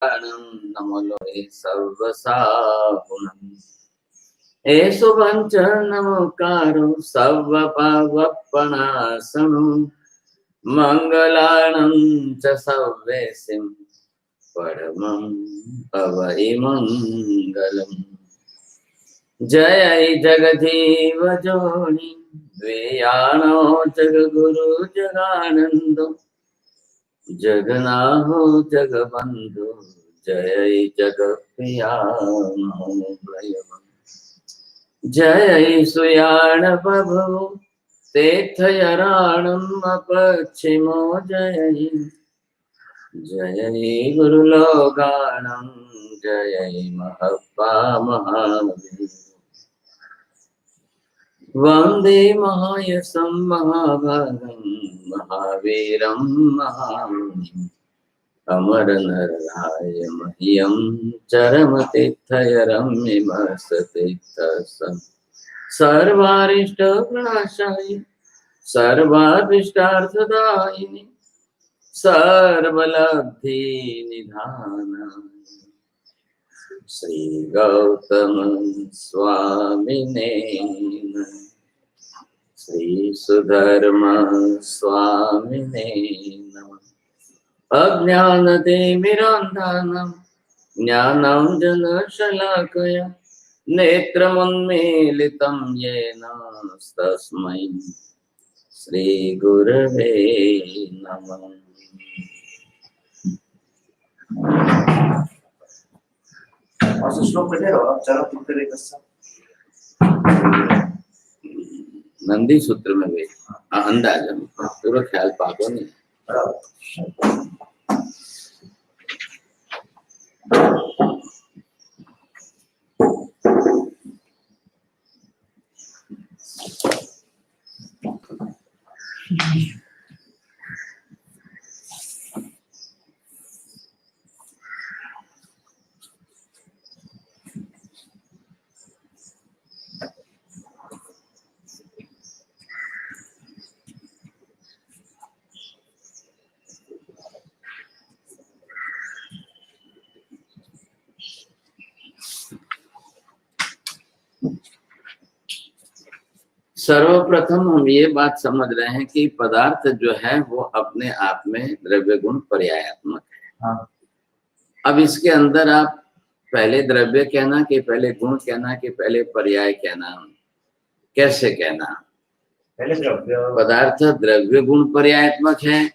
नमलोरे सर्वसाहुनम् एषु पञ्चनमकारो सर्वपावपणासनो मङ्गलानं च सर्वेसिं परमं अवहि मङ्गलम्। जय जगदीव जोनि द्वियानो जगगुरु जगानन्दो जगन्नाथो जगबन्धु जय जगत्प्रिया जय सुयाण प्रभु तीर्थयारणम् अपक्षिमो जय जय गुरुलोकानं जय महप्पा महावीर वन्दे महायशं महाभागं महावीरं महामुनिम् अमरनराय मह्यं चरमतीर्थयरम्यमस्ततीर्थसं सर्वारिष्टप्रणाशाय सर्वाभीष्टार्थदायिने सर्वलब्धिनिधानाय श्री गौतम स्वामिने श्री सुधर्म स्वामिने नमः। अज्ञानतिमिरान्धानां ज्ञानाञ्जनशलाकया नेत्रमुन्मीलितं येन तस्मै श्रीगुरवे नमः। नंदी सूत्र में भी अंदाजा पूरा ख्याल पाको नहीं। सर्वप्रथम हम ये बात समझ रहे हैं कि पदार्थ जो है वो अपने आप में द्रव्य गुण पर्यायात्मक है। हाँ। अब इसके अंदर आप पहले द्रव्य कहना कि पहले गुण कहना कि पहले पर्याय कहना, कैसे कहना? पहले द्रव्य पदार्थ द्रव्य गुण पर्यायात्मक है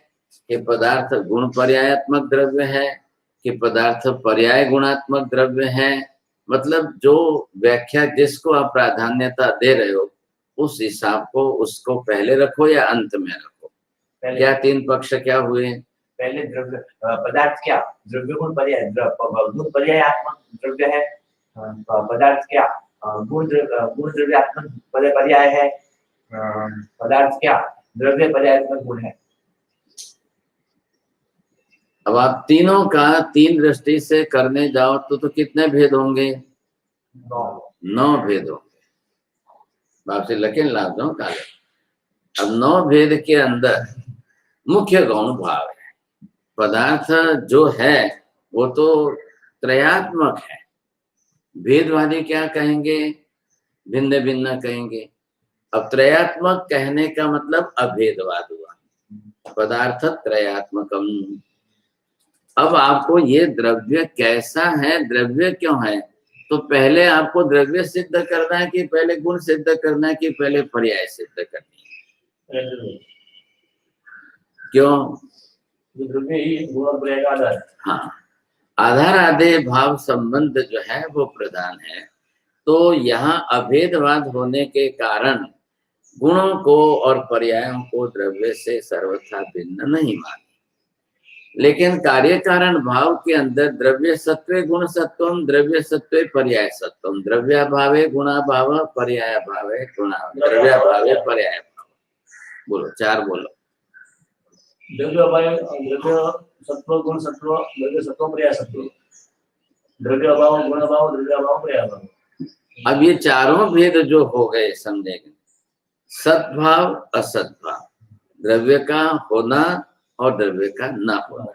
कि पदार्थ गुण पर्यायात्मक द्रव्य है कि पदार्थ पर्याय गुणात्मक द्रव्य है? मतलब जो व्याख्या जिसको आप प्राधान्यता दे रहे हो उस हिसाब को उसको पहले रखो या अंत में रखो। क्या तीन पक्ष क्या हुए? पहले द्रव्य पदार्थ क्या द्रव्य गुण पर्याय गुण पर्यायात्मक द्रव्य है। पदार्थ क्या गुण द्रव्यात्मक पर्याय है। पदार्थ क्या द्रव्य पर्यायात्मक गुण है। अब आप तीनों का तीन दृष्टि से करने जाओ तो कितने भेद होंगे? 9 भेद होंगे। आपसे लकीन लाता हूँ काले। अब 9 भेद के अंदर मुख्य गौण भाव है। पदार्थ जो है वो तो त्रयात्मक है। भेदवादी क्या कहेंगे? भिन्न भिन्न कहेंगे। अब त्रयात्मक कहने का मतलब अभेदवाद हुआ। पदार्थ त्रयात्मकम। अब आपको ये द्रव्य कैसा है, द्रव्य क्यों है, तो पहले आपको द्रव्य सिद्ध करना है कि पहले गुण सिद्ध करना है कि पहले पर्याय सिद्ध करनी है? क्यों? द्रव्य ही गुण और पर्याय का आधार। हाँ, आधार आधे भाव संबंध जो है वो प्रधान है। तो यहाँ अभेदवाद होने के कारण गुणों को और पर्यायों को द्रव्य से सर्वथा भिन्न नहीं माने। लेकिन कार्य कारण भाव के अंदर द्रव्य सत्वे गुण सत्वम, द्रव्य सत्वे पर्याय सत्वम, द्रव्याभावे गुणाभाव, पर्यायभावे गुणा, द्रव्याभावे पर्याय भाव। बोलो, 4 बोलो। द्रव्य सत्व गुण सत्व, द्रव्य सत्व पर्याय सत्व, द्रव्य अभाव गुण अभाव, द्रव्य अभाव पर्याय भाव। अब ये चारों भेद जो हो गए समझेंगे, सद्भाव असद्भाव, द्रव्य का होना और द्रव्य का न होना।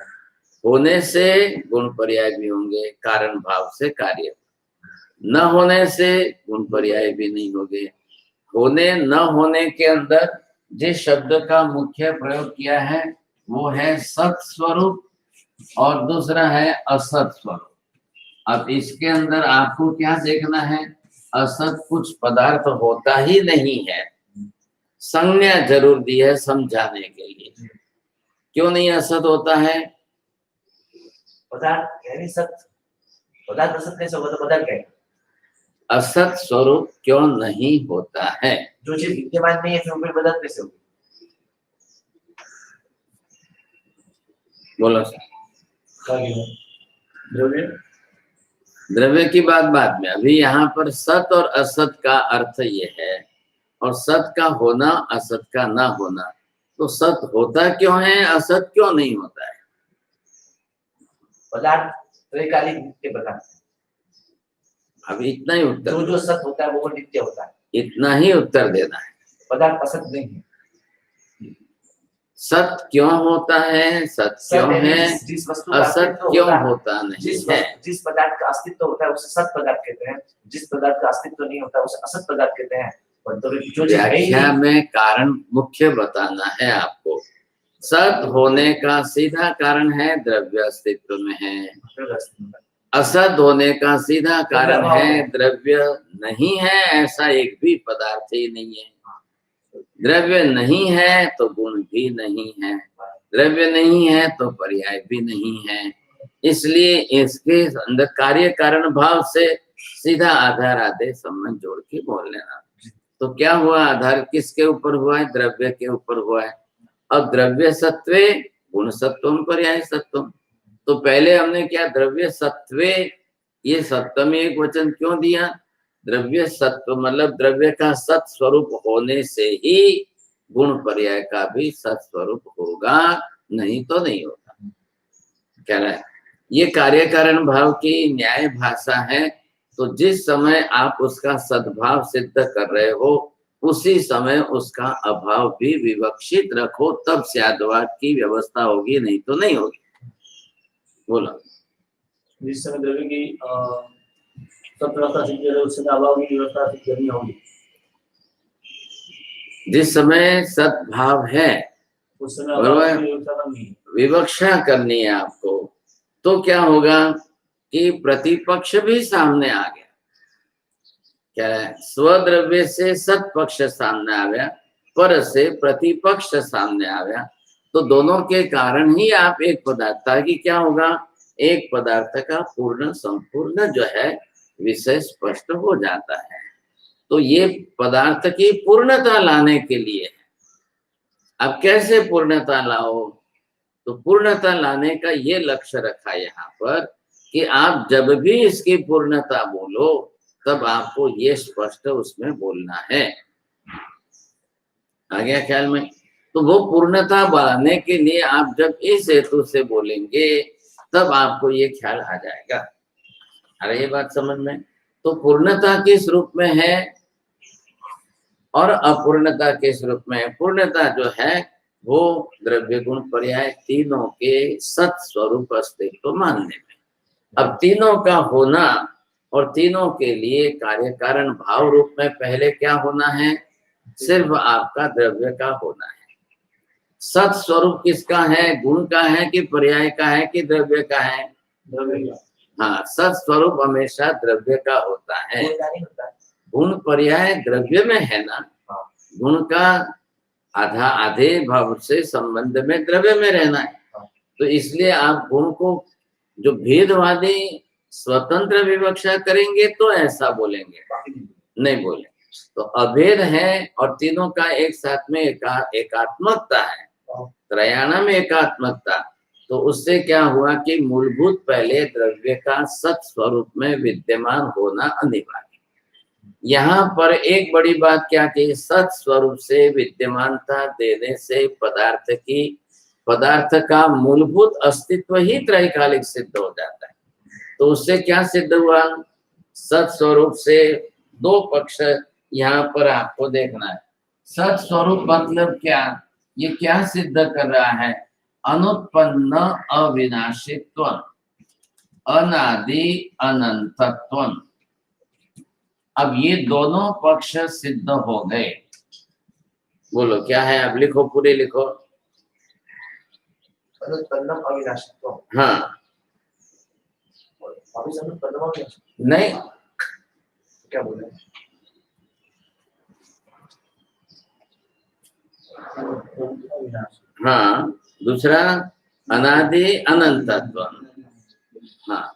होने से गुण पर्याय भी होंगे, कारण भाव से कार्य, न होने से गुण पर्याय भी नहीं होंगे। होने न होने के अंदर जिस शब्द का मुख्य प्रयोग किया है वो है सत स्वरूप और दूसरा है असत स्वरूप। अब इसके अंदर आपको क्या देखना है, असत कुछ पदार्थ होता ही नहीं है, संज्ञा जरूर दी है समझाने के लिए। क्यों नहीं असत होता है? पदार्थ यानी सत, पदार्थ असत कैसे होगा? तो पदार्थ क्या है? असत स्वरूप क्यों नहीं होता है? जो चीज विद्यमान नहीं है फिर ऊपर पदार्थ कैसे होगी? बोलो सर। द्रव्य, द्रव्य की बात बाद में, अभी यहाँ पर सत और असत का अर्थ ये है, और सत का होना असत का ना होना। तो सत होता क्यों है, असत क्यों नहीं होता है? पदार्थ त्रैकालिक नित्य पदार्थ, अभी इतना ही उत्तर, जो जो सत होता है वो नित्य होता है, इतना ही उत्तर देना है। पदार्थ असत नहीं है। सत क्यों होता है, सत क्यों है, जिस वस्तु का असत अस्तित्व क्यों होता है, होता नहीं है? जिस पदार्थ का अस्तित्व होता है उसे सत पदार्थ कहते हैं, जिस पदार्थ का अस्तित्व नहीं होता उसे असत पदार्थ कहते हैं। जो व्याख्या में कारण मुख्य बताना है आपको। सत होने का सीधा कारण है द्रव्य अस्तित्व में है, असत होने का सीधा कारण है द्रव्य नहीं है, ऐसा एक भी पदार्थ ही नहीं है। द्रव्य नहीं है तो गुण भी नहीं है, द्रव्य नहीं है तो पर्याय भी नहीं है। इसलिए इसके अंदर कार्य कारण भाव से सीधा आधार आदेश संबंध जोड़ के बोल लेना। तो क्या हुआ, आधार किसके ऊपर हुआ है? द्रव्य के ऊपर हुआ है। अब द्रव्य सत्वे गुण सत्वम पर्याय सत्वम, तो पहले हमने क्या, द्रव्य सत्वे, ये सप्तमी एक वचन क्यों दिया? द्रव्य सत्व मतलब द्रव्य का सत स्वरूप होने से ही गुण पर्याय का भी सत स्वरूप होगा, नहीं तो नहीं होगा। कह रहा है ये कार्य कारण भाव की न्याय भाषा है। तो जिस समय आप उसका सद्भाव सिद्ध कर रहे हो उसी समय उसका अभाव भी विवक्षित रखो, तब स्यादवाद की व्यवस्था होगी, नहीं तो नहीं होगी। बोलो। जिस समय द्रव्य की सत्वस्था सिद्ध है उस समय अभाव की व्यवस्था सिद्ध करनी होगी। जिस समय सद्भाव है उस समय अभाव की व्यवस्था करनी है, विवक्षा करनी है आपको, तो क्या होगा कि प्रतिपक्ष भी सामने आ गया। क्या है, स्वद्रव्य से सत पक्ष सामने आ गया, पर से प्रतिपक्ष सामने आ गया, तो दोनों के कारण ही आप एक पदार्थ की क्या होगा, एक पदार्थ का पूर्ण संपूर्ण जो है विषय स्पष्ट हो जाता है। तो ये पदार्थ की पूर्णता लाने के लिए है। अब कैसे पूर्णता लाओ, तो पूर्णता लाने का ये लक्ष्य रखा यहाँ पर कि आप जब भी इसकी पूर्णता बोलो तब आपको ये स्पष्ट उसमें बोलना है। आ गया ख्याल में? तो वो पूर्णता बढ़ाने के लिए आप जब इस हेतु से बोलेंगे तब आपको ये ख्याल आ जाएगा। अरे ये बात समझ में? तो पूर्णता किस रूप में है और अपूर्णता किस रूप में है? पूर्णता जो है वो द्रव्य गुण पर्याय तीनों के सत स्वरूप अस्तित्व मानने में। अब तीनों का होना और तीनों के लिए कार्य कारण भाव रूप में पहले क्या होना है, सिर्फ आपका द्रव्य का होना है। सत स्वरूप किसका है, गुण का है कि पर्याय का है कि द्रव्य का है? द्रव्य का। हाँ, सत स्वरूप हमेशा द्रव्य का होता है, गुण पर्याय द्रव्य में है ना। गुण का आधे भाव से संबंध में द्रव्य में रहना है, तो इसलिए आप गुण को जो भेदवादी स्वतंत्र विवक्षा करेंगे तो ऐसा बोलेंगे, नहीं बोले। तो अभेद है और तीनों का एक साथ में एकात्मकता है, त्रयाणाम में एकात्मकता। तो उससे क्या हुआ कि मूलभूत पहले द्रव्य का सत स्वरूप में विद्यमान होना अनिवार्य। यहाँ पर एक बड़ी बात क्या कि सत स्वरूप से विद्यमानता देने से पदार्थ का मूलभूत अस्तित्व ही त्रैकालिक सिद्ध हो जाता है। तो उससे क्या सिद्ध हुआ, सत स्वरूप से दो पक्ष यहाँ पर आपको देखना है। सत स्वरूप मतलब क्या, ये क्या सिद्ध कर रहा है अनुत्पन्न अविनाशित्व, अनादि अनंतत्व। अब ये दोनों पक्ष सिद्ध हो गए। बोलो क्या है? अब लिखो, पूरे लिखो। अनुत्पन्नम अविनाशित्वम। हाँ, वापिस अनुत्पन्नम अविनाशित्वम नहीं, क्या बोल रहे हैं? हाँ, दूसरा अनादि अनंतत्व। हाँ,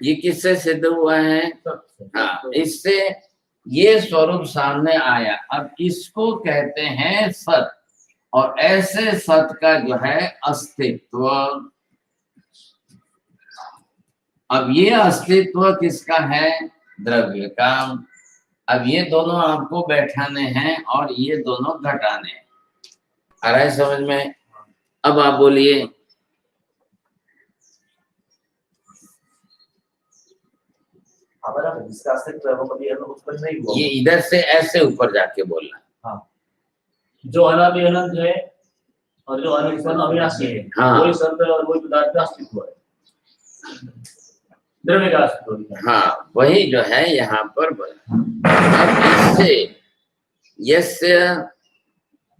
ये किससे सिद्ध हुआ है? हाँ, इससे ये स्वरूप सामने आया। अब इसको कहते हैं सत, और ऐसे सत का जो है अस्तित्व। अब ये अस्तित्व किसका है? द्रव्य का। अब ये दोनों आपको बैठाने हैं और ये दोनों घटाने हैं। आ रहा है समझ में? अब आप बोलिए। जिसका अस्तित्व है वो कभी उत्पन्न नहीं हुआ। ये इधर से ऐसे ऊपर जाके बोलना। हाँ, जो अनादि अनंत है और जो अनित्पन्न अविनाशी है, हाँ, वही सत्य और वही पदार्थ का अस्तित्व है, द्रव्य का अस्तित्व। हाँ, वही जो है यहाँ पर बोला। अब इससे यस्य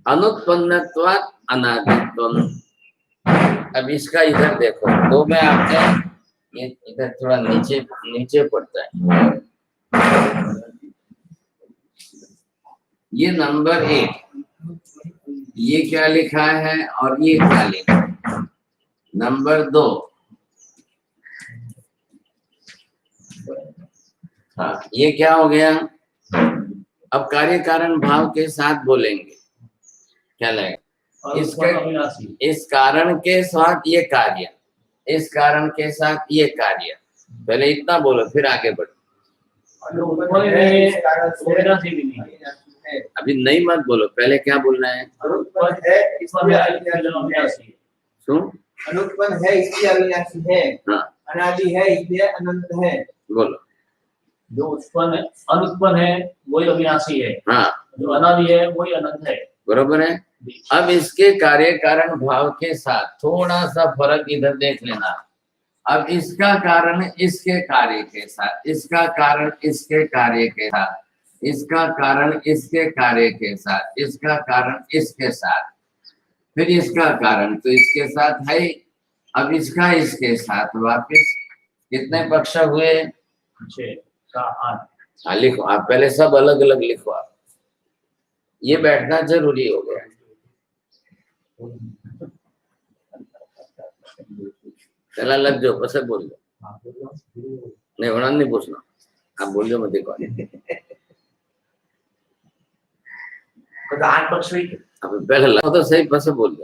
अनुत्पन्नत्वात् अनादित्वम्। अब इसका इधर देखो, दो में आपने ये इधर थोड़ा नीचे नीचे पड़ता है। ये नंबर 1, ये क्या लिखा है और ये क्या लिखा है? नंबर 2, हाँ, ये क्या हो गया? अब कार्य कारण भाव के साथ बोलेंगे, क्या लगेगा? इसके इस कारण के साथ ये कार्य, इस कारण के साथ ये कार्य। पहले इतना बोलो, फिर आगे बढ़ो। अभी नहीं मत बोलो, पहले क्या बोलना है? अनुत्पन्न है इसलिए अविनाशी है। हाँ, अनादि है इसलिए अनंत है। बोलो। जो उत्पन्न अनुत्पन्न है वही अविनाशी है। हाँ, जो अनादि है वही अनंत है। बरोबर है। अब इसके कार्य कारण भाव के साथ थोड़ा सा फर्क इधर देख लेना। अब इसका कारण इसके कार्य के साथ, इसका कारण इसके कार्य के साथ, इसका कारण इसके कार्य के साथ, इसका कारण इसके साथ, फिर इसका कारण तो इसके साथ है। अब इसका इसके साथ वापिस कितने पक्ष हुए? 6 का 8। हाँ, लिखो आप, पहले सब अलग अलग लिखो आप। ये बैठना जरूरी हो गया। चला लग जाओ, बस बोल दो। नहीं होना, नहीं पूछना, आप बोल दो, मत देखो। तो 8 पक्ष हुई। अब पहले लगो तो सही, बस बोल दो।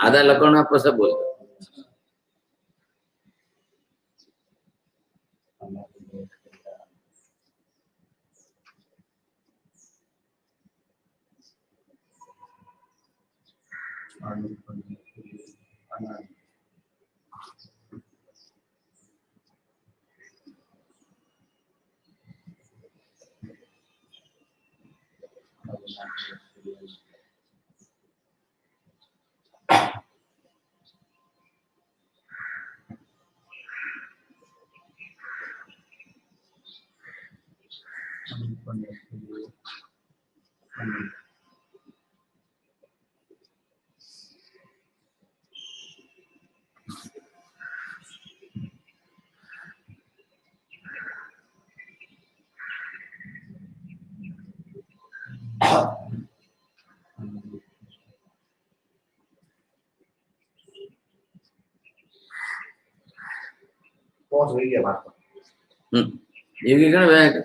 आधा लगो ना, बस बोल दो। पहुंच गई है बात। ये क्या बैग?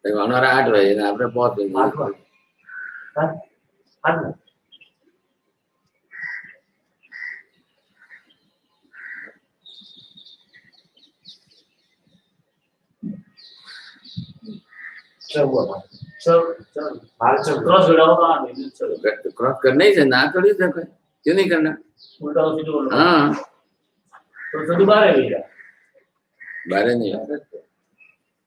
हमारा 8 बजे ना, आपने बहुत क्रॉस करना ही ना, थोड़ी क्यों नहीं करना? उल्टा हाँ, तो दोबारा भैया बारह नहीं होता।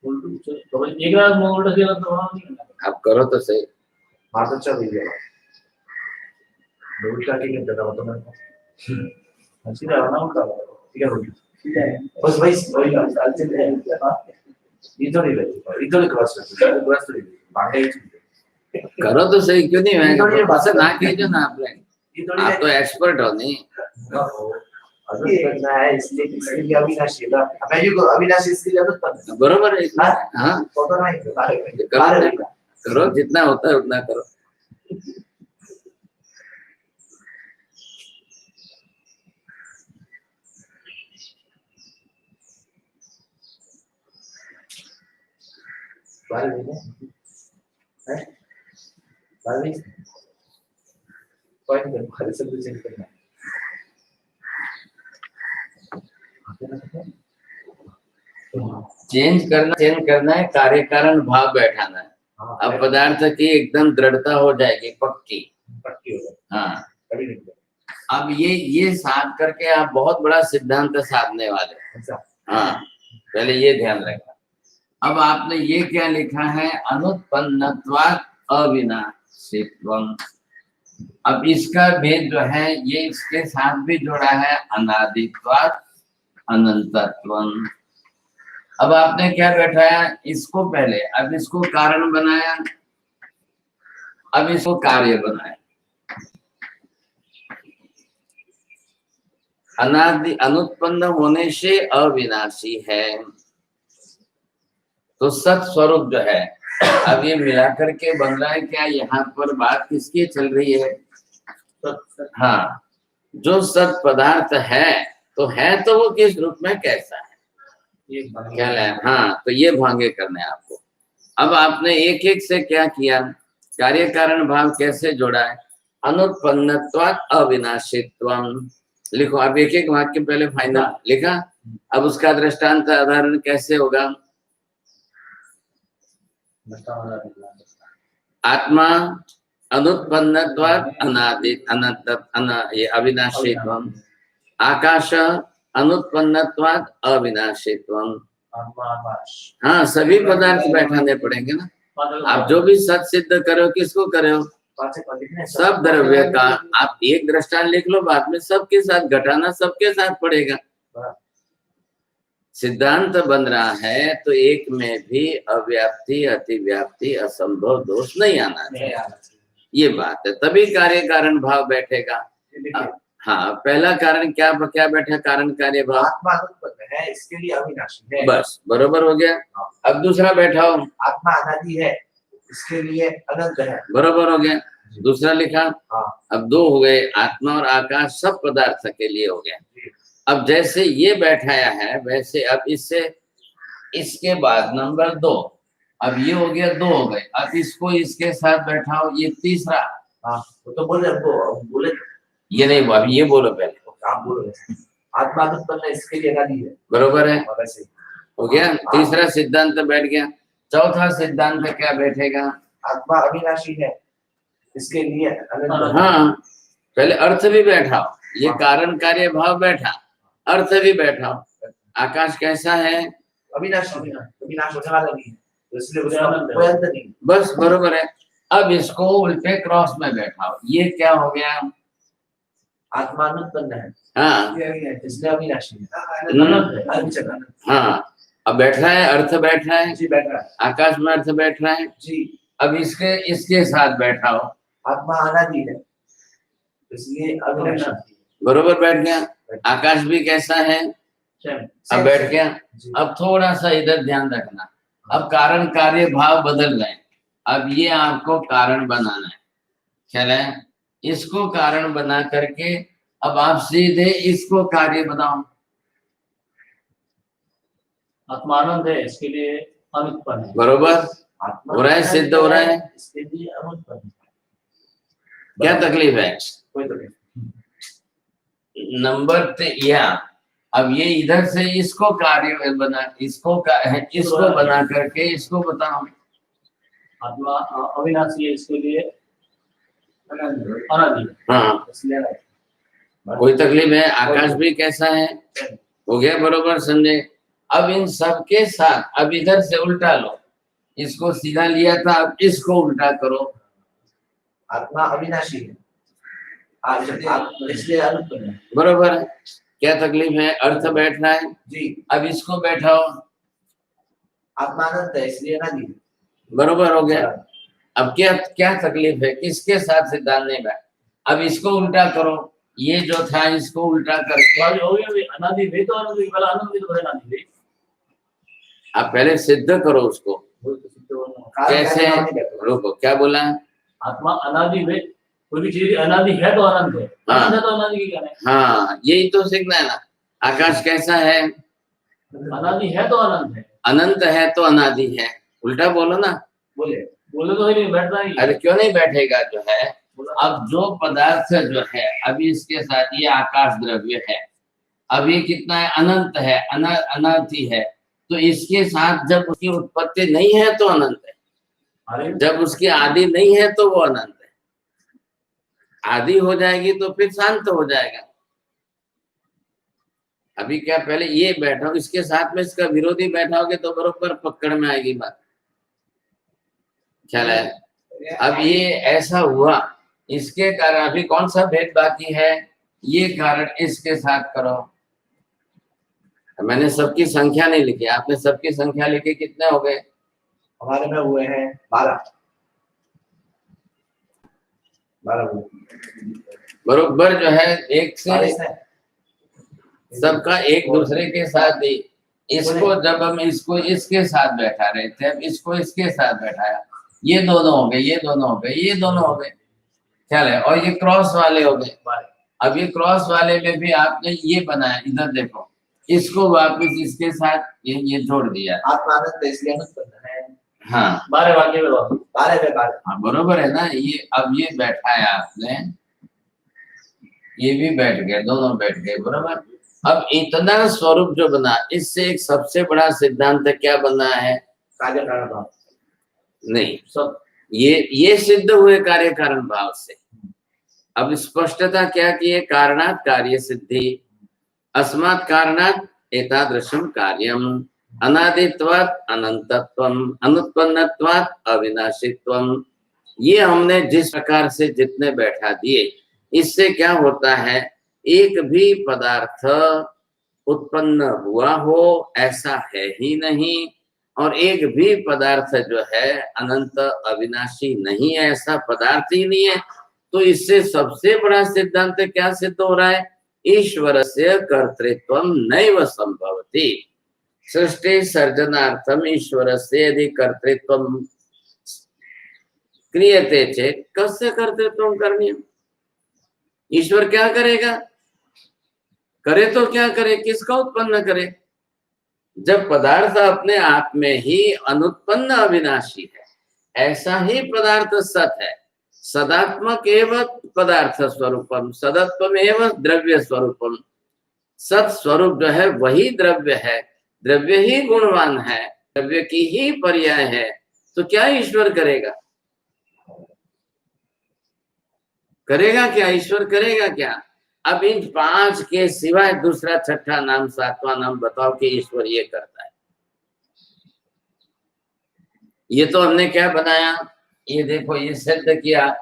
तो भाई एक रात में उल्टा सीधा तो होना नहीं है। आप करो तो सही। बात अच्छा हुई है। उल्टा ठीक है दादा तो मैं सीधा होना उल्टा ठीक है बस वही इधर क्रॉस कर बांधे करो तो सही, क्यों नहीं मैं बस ना कीजिए ना आप लोग। आप तो एक्सपर्ट हो नहीं। करना है इसलिए अविनाशी अविनाशी इसके लिए तो बरोबर है। हाँ फोटो नहीं करो, जितना होता है उतना करो। चेंज करना है, कार्य कारण भाव बैठाना है। अब पदार्थ की एकदम दृढ़ता हो जाएगी, पक्की पक्की हो जाए। हाँ। कभी नहीं अब ये साध करके आप बहुत बड़ा सिद्धांत साधने वाले। ऐसा हाँ, पहले ये ध्यान रखना। अब आपने ये क्या लिखा है, अनुत्पन्नत्वात् अविनाशित्वम्। अब इसका भेद जो है ये इसके साथ भी जोड़ा है, अनादित्वात् अनंतत्वम्। अब आपने क्या बैठाया इसको पहले, अब इसको कारण बनाया, अब इसको कार्य बनाया। अनादि अनुत्पन्न होने से अविनाशी है, तो सत स्वरूप जो है, अब ये मिला करके बन रहा है क्या, यहाँ पर बात किसकी चल रही है? हाँ, जो सत पदार्थ है तो वो किस रूप में कैसा है, क्या है? हाँ, तो ये भांगे करने आपको। अब आपने एक एक से क्या किया, कार्य कारण भाव कैसे जोड़ा है, अनुत्पन्नत्वात् अविनाशित्वम्। लिखो, अब एक एक वाक्य पहले फाइनल लिखा, अब उसका दृष्टांत उदाहरण कैसे होगा। आत्मा अनुत्पन्नत्वात् अनादि ये अविनाशित्वम्। आकाश अनुत्पन्नत्वात् अविनाशित्वम्। हाँ, सभी पदार्थ बैठाने पड़ेंगे ना। आप जो भी सत सिद्ध करो किसको करो, सब द्रव्य का। आप एक दृष्टांत लिख लो, बाद में सबके साथ घटाना सबके साथ पड़ेगा। सिद्धांत बन रहा है तो एक में भी अव्याप्ति अतिव्याप्ति असंभव दोष नहीं आना चाहिए, ये बात है, तभी कार्य कारण भाव बैठेगा। हाँ, पहला कारण क्या बैठा, कारण कार्य भाव। आत्मा अनुत्पन्न है इसके लिए अविनाशी है, बस बरोबर हो गया। अब दूसरा बैठाओ, आत्मा अनादि है इसके लिए अनंत है, बरोबर हो गया। दूसरा लिखा, अब दो हो गए, आत्मा और आकाश सब पदार्थ के लिए हो गया। अब जैसे ये बैठाया है वैसे अब इसके बाद नंबर 2, अब ये हो गया, 2 हो गए, अब इसको इसके साथ बैठाओ, ये तीसरा। वो तो बोले ये नहीं, अभी ये बोलो पहले, आप बोलो। आत्मा अनुत्पन्न इसके लिए अनादि है, बरोबर है, वैसे हो गया। तीसरा सिद्धांत बैठ गया। चौथा सिद्धांत क्या बैठेगा, आत्मा अविनाशी है इसके लिए अनंत। हाँ, पहले अर्थ भी बैठाओ, ये कारण कार्य भाव बैठा, अर्थ भी बैठाओ। आकाश कैसा है, अविनाशी, अविनाश होने वाला नहीं है, तो इसलिए उसका कोई अंत नहीं। बस बरोबर है। अब इसको उल्टे क्रॉस में बैठाओ, ये क्या हो गया, आत्मा अनुत्पन्न है, हाँ इसलिए अविनाशी है। हाँ, अब बैठ रहा है, अर्थ बैठ रहा है जी, बैठ रहा है, आकाश में अर्थ बैठ रहा है जी। अब इसके साथ बैठाओ, आत्मा अनादि है इसलिए अविनाशी, बरोबर बैठ गया। आकाश भी कैसा है, अब बैठ गया। अब थोड़ा सा इधर ध्यान रखना, अब कारण कार्य भाव बदल रहे हैं, अब ये आपको कारण बनाना है, ख्याल है? इसको कारण बना करके अब आप सीधे इसको कार्य बनाओ। आत्मानंद है इसके लिए अनुत्पन्न है, बरोबर हो रहा है, सिद्ध हो रहा है। इसके लिए अनुत्पन्न, क्या तकलीफ है, कोई तकलीफ नंबर या अब ये इधर से इसको कार्य बना, इसको बना करके इसको बताओ। आत्मा अविनाशी है इसके लिए अनादि, हाँ, इसलिए कोई तकलीफ है। आकाश भी कैसा है, हो गया बरोबर, समझे? अब इन सबके साथ अब इधर से उल्टा लो, इसको सीधा लिया था, अब इसको उल्टा करो। आत्मा अविनाशी है, इसलिए अनुत्पन्न है। बरोबर है। क्या तकलीफ है? अर्थ बैठ रहा है जी। अब इसको बैठाओ, आत्मा अनंत है इसलिए अनादि है। बरोबर हो गया। अब क्या क्या तकलीफ है? किसके साथ सिद्धांत नहीं बैठ? अब इसको उल्टा करो, ये जो था इसको उल्टा करके हो गया अभी अनादि वे तो अनादि पहले अनंत भी तो है अनादि वे। आप पहले सिद्ध करो उसको। कैसे? रुको, क्या बोला? आत्मा अनादि वे, कोई भी चीज अनादि है तो अनंत है, अनंत है तो अनादि की क्या है? हाँ, यही तो सीखना है ना। आकाश कैसा है? अनादि है तो अनंत है, अनंत है तो अनादि है। उल्टा बोलो ना। बोले बोले तो नहीं बैठना ही। अरे क्यों नहीं बैठेगा? जो है अब जो पदार्थ जो है अभी इसके साथ ये आकाश द्रव्य है, अब ये कितना है? अनंत है, अनादि है। तो इसके साथ जब उसकी उत्पत्ति नहीं है तो अनंत है, अरे जब उसकी आदि नहीं है तो वो अनंत है। आदि हो जाएगी तो फिर शांत हो जाएगा। अभी क्या पहले ये बैठा, इसके साथ में इसका विरोधी बैठाओगे तो बरोबर पकड़ में आएगी बात। ख्याल है? अब ये ऐसा हुआ, इसके कारण अभी कौन सा भेद बाकी है? ये कारण इसके साथ करो। मैंने सबकी संख्या नहीं लिखी, आपने सबकी संख्या लिखी, कितने हो गए? हमारे में हुए हैं 12 बरोबर जो है एक से 22 है। सबका एक दूसरे के साथ ही। इसको जब हम इसको इसके साथ बैठा रहे थे, अब इसको इसके साथ बैठाया, ये दोनों हो गए, ये दोनों हो गए, ये दोनों हो गए। ख्याल है? और ये क्रॉस वाले हो गए। अब ये क्रॉस वाले में भी आपने ये बनाया, इधर देखो, इसको वापस इसके साथ ये जोड़ दिया। आत्मा अनंत है इसलिए अनुत्पन्न है। हाँ 12 वाक्य में बात। 12 हाँ, बरोबर है ना। ये अब ये बैठाया आपने, ये भी बैठ गए, दोनों बैठ गए, बरोबर। अब इतना स्वरूप जो बना, इससे एक सबसे बड़ा सिद्धांत क्या बना है? कार्य कारण भाव नहीं, सब ये सिद्ध हुए कार्य कारण भाव से। अब स्पष्टता क्या की है? कारणात् कार्य सिद्धि, अस्मात् कारणात् एतादृशम कार्यम, अनादित्वात् अनंतत्वम, अनुत्पन्नत्वात् अविनाशित्वम। ये हमने जिस प्रकार से जितने बैठा दिए, इससे क्या होता है? एक भी पदार्थ उत्पन्न हुआ हो ऐसा है ही नहीं, और एक भी पदार्थ जो है अनंत अविनाशी नहीं है, ऐसा पदार्थ ही नहीं है। तो इससे सबसे बड़ा सिद्धांत क्या सिद्ध हो रहा है? ईश्वरस्य कर्तृत्वम नैव संभवति। सृष्टि सर्जनार्थम ईश्वरस्य यदि कर्तृत्वम क्रियते चेत् कस्य कर्तृत्वम करणीयम्। ईश्वर क्या करेगा? करे तो क्या करे? किसका उत्पन्न करे? जब पदार्थ अपने आप में ही अनुत्पन्न अविनाशी है, ऐसा ही पदार्थ सत है। सदात्मक एवं पदार्थ स्वरूपम, सदत्वम एवं द्रव्य स्वरूपम। सत स्वरूप जो है वही द्रव्य है, द्रव्य ही गुणवान है, द्रव्य की ही पर्याय है। तो क्या ईश्वर करेगा? करेगा क्या? ईश्वर करेगा क्या? अब इन 5 के सिवाय दूसरा, छठा नाम, 7वां नाम बताओ कि ईश्वर ये करता है। ये तो हमने क्या बनाया? ये देखो, ये सिद्ध किया।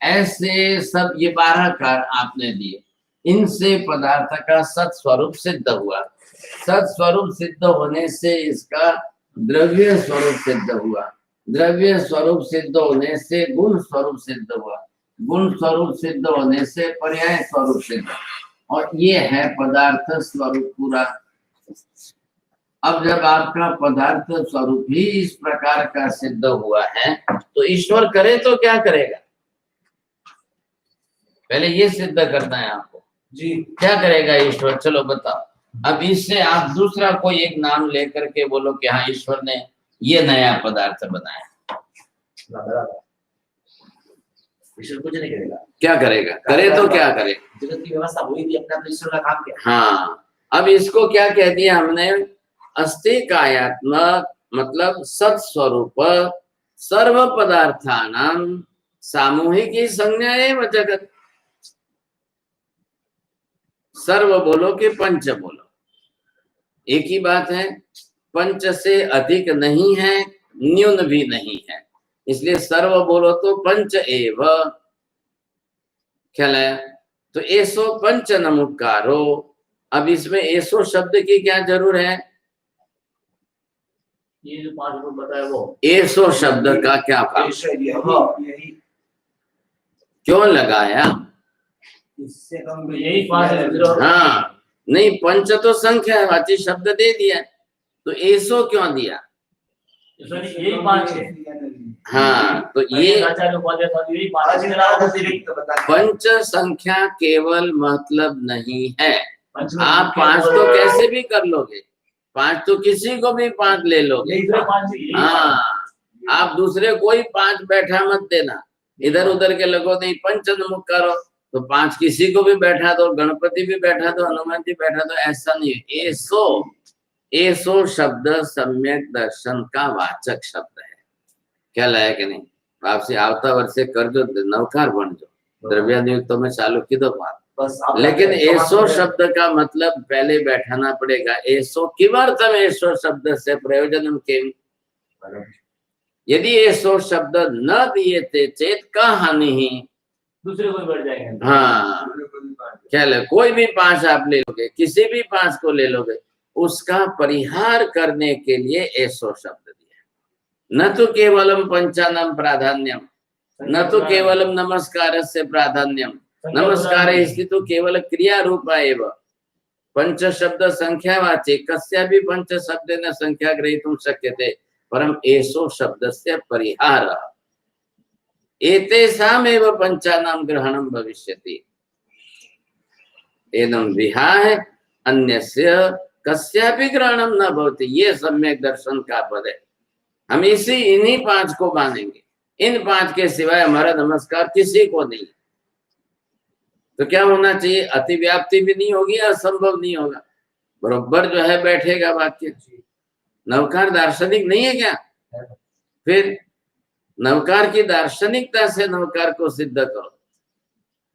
ऐसे सब ये 12 कार आपने दिए, इनसे पदार्थ का सत स्वरूप सिद्ध हुआ। सत स्वरूप सिद्ध होने से इसका द्रव्य स्वरूप सिद्ध हुआ, द्रव्य स्वरूप सिद्ध होने से गुण स्वरूप सिद्ध हुआ, गुण स्वरूप सिद्ध होने से पर्याय स्वरूप सिद्ध, और ये है पदार्थ स्वरूप पूरा। अब जब आपका पदार्थ स्वरूप ही इस प्रकार का सिद्ध हुआ है, तो ईश्वर करे तो क्या करेगा? पहले ये सिद्ध करना है आपको जी। क्या करेगा ईश्वर? चलो बताओ। अब इससे आप दूसरा कोई एक नाम लेकर के बोलो कि हाँ ईश्वर ने ये नया पदार्थ बनाया। ईश्वर कुछ नहीं करेगा। क्या करेगा? करे तो क्या करे? जगत की व्यवस्था हुई थी, अपना ईश्वर का काम किया। हाँ, अब इसको क्या कह दिया हमने? अस्ति कायात्मक, मतलब सत स्वरूप सर्व पदार्थानां सामूहिक संज्ञा एवं जगत। सर्व बोलो कि पंच बोलो, एक ही बात है, पंच से अधिक नहीं है, न्यून भी नहीं है, इसलिए सर्व बोलो तो पंच एव, ख्याल है। तो एसो पंच नमुकारो, अब इसमें एसो शब्द की क्या जरूर है? ये जो 5 रूप बताया वो एसो शब्द का क्या काम, यही क्यों लगाया? इससे कम तो यही 5 है। हाँ, नहीं, पंच तो संख्या है, वाची शब्द दे दिया, तो एसो क्यों दिया? यही 5 है। हाँ, तो ये आचार्य उपाध्याय साहब यही 5 है। पंच संख्या केवल मतलब नहीं है। पंच में आप 5 तो कैसे भी कर लोगे, 5 तो किसी को भी 5 ले लोगे। दूसरे 5 यही हाँ, आप दूसरे कोई 5 बैठा मत देना, इधर उधर के लगो नहीं, पंच नमुक करो, तो 5 किसी को भी बैठा दो, गणपति भी बैठा दो, हनुमान जी बैठा दो, ऐसा नहीं है। एसो शब्द सम्यक दर्शन का वाचक शब्द है, क्या लाया कि नहीं? आपसे आवता वर्षे कर जो नवकार बन जो द्रव्यानुयुक्तों में चालू की दो बात, लेकिन एसो शब्द का मतलब पहले बैठाना पड़ेगा। एसो किमर्थम एसो शब्द से प्रयोजन किम, यदि एसो शब्द न दिए थे चेत का हानि ही, दूसरे कोई बैठ जाएंगे। हाँ, क्या ले, कोई भी 5 आप ले लोगे, किसी भी 5 को ले लोगे, उसका परिहार करने के लिए एसो शब्द दिया। न तो केवलम पंचानम प्राधान्यम, न तो केवलम नमस्कार से प्राधान्यम, नमस्कार स्थितो केवल क्रिया रूपा एव पंच शब्द संख्यावाचे कस्यापि पंच शब्देन संख्या ग्रहीतुं शक्यते, परम एसो शब्दस्य परिहार एतेषामेव पंचानां ग्रहणं भविष्यति, एनं विहाय अन्यस्य कस्यापि ग्रहणं न भवति। ये सम्यक दर्शन का पद है। हम इन्हीं 5 को मानेंगे, इन 5 के सिवाय हमारा नमस्कार किसी को नहीं। तो क्या होना चाहिए? अतिव्याप्ति भी नहीं होगी, असंभव नहीं होगा, बरोबर जो है बैठेगा वाक्य। नवकार दार्शनिक नहीं है क्या? फिर नवकार की दार्शनिकता से नवकार को सिद्ध करो।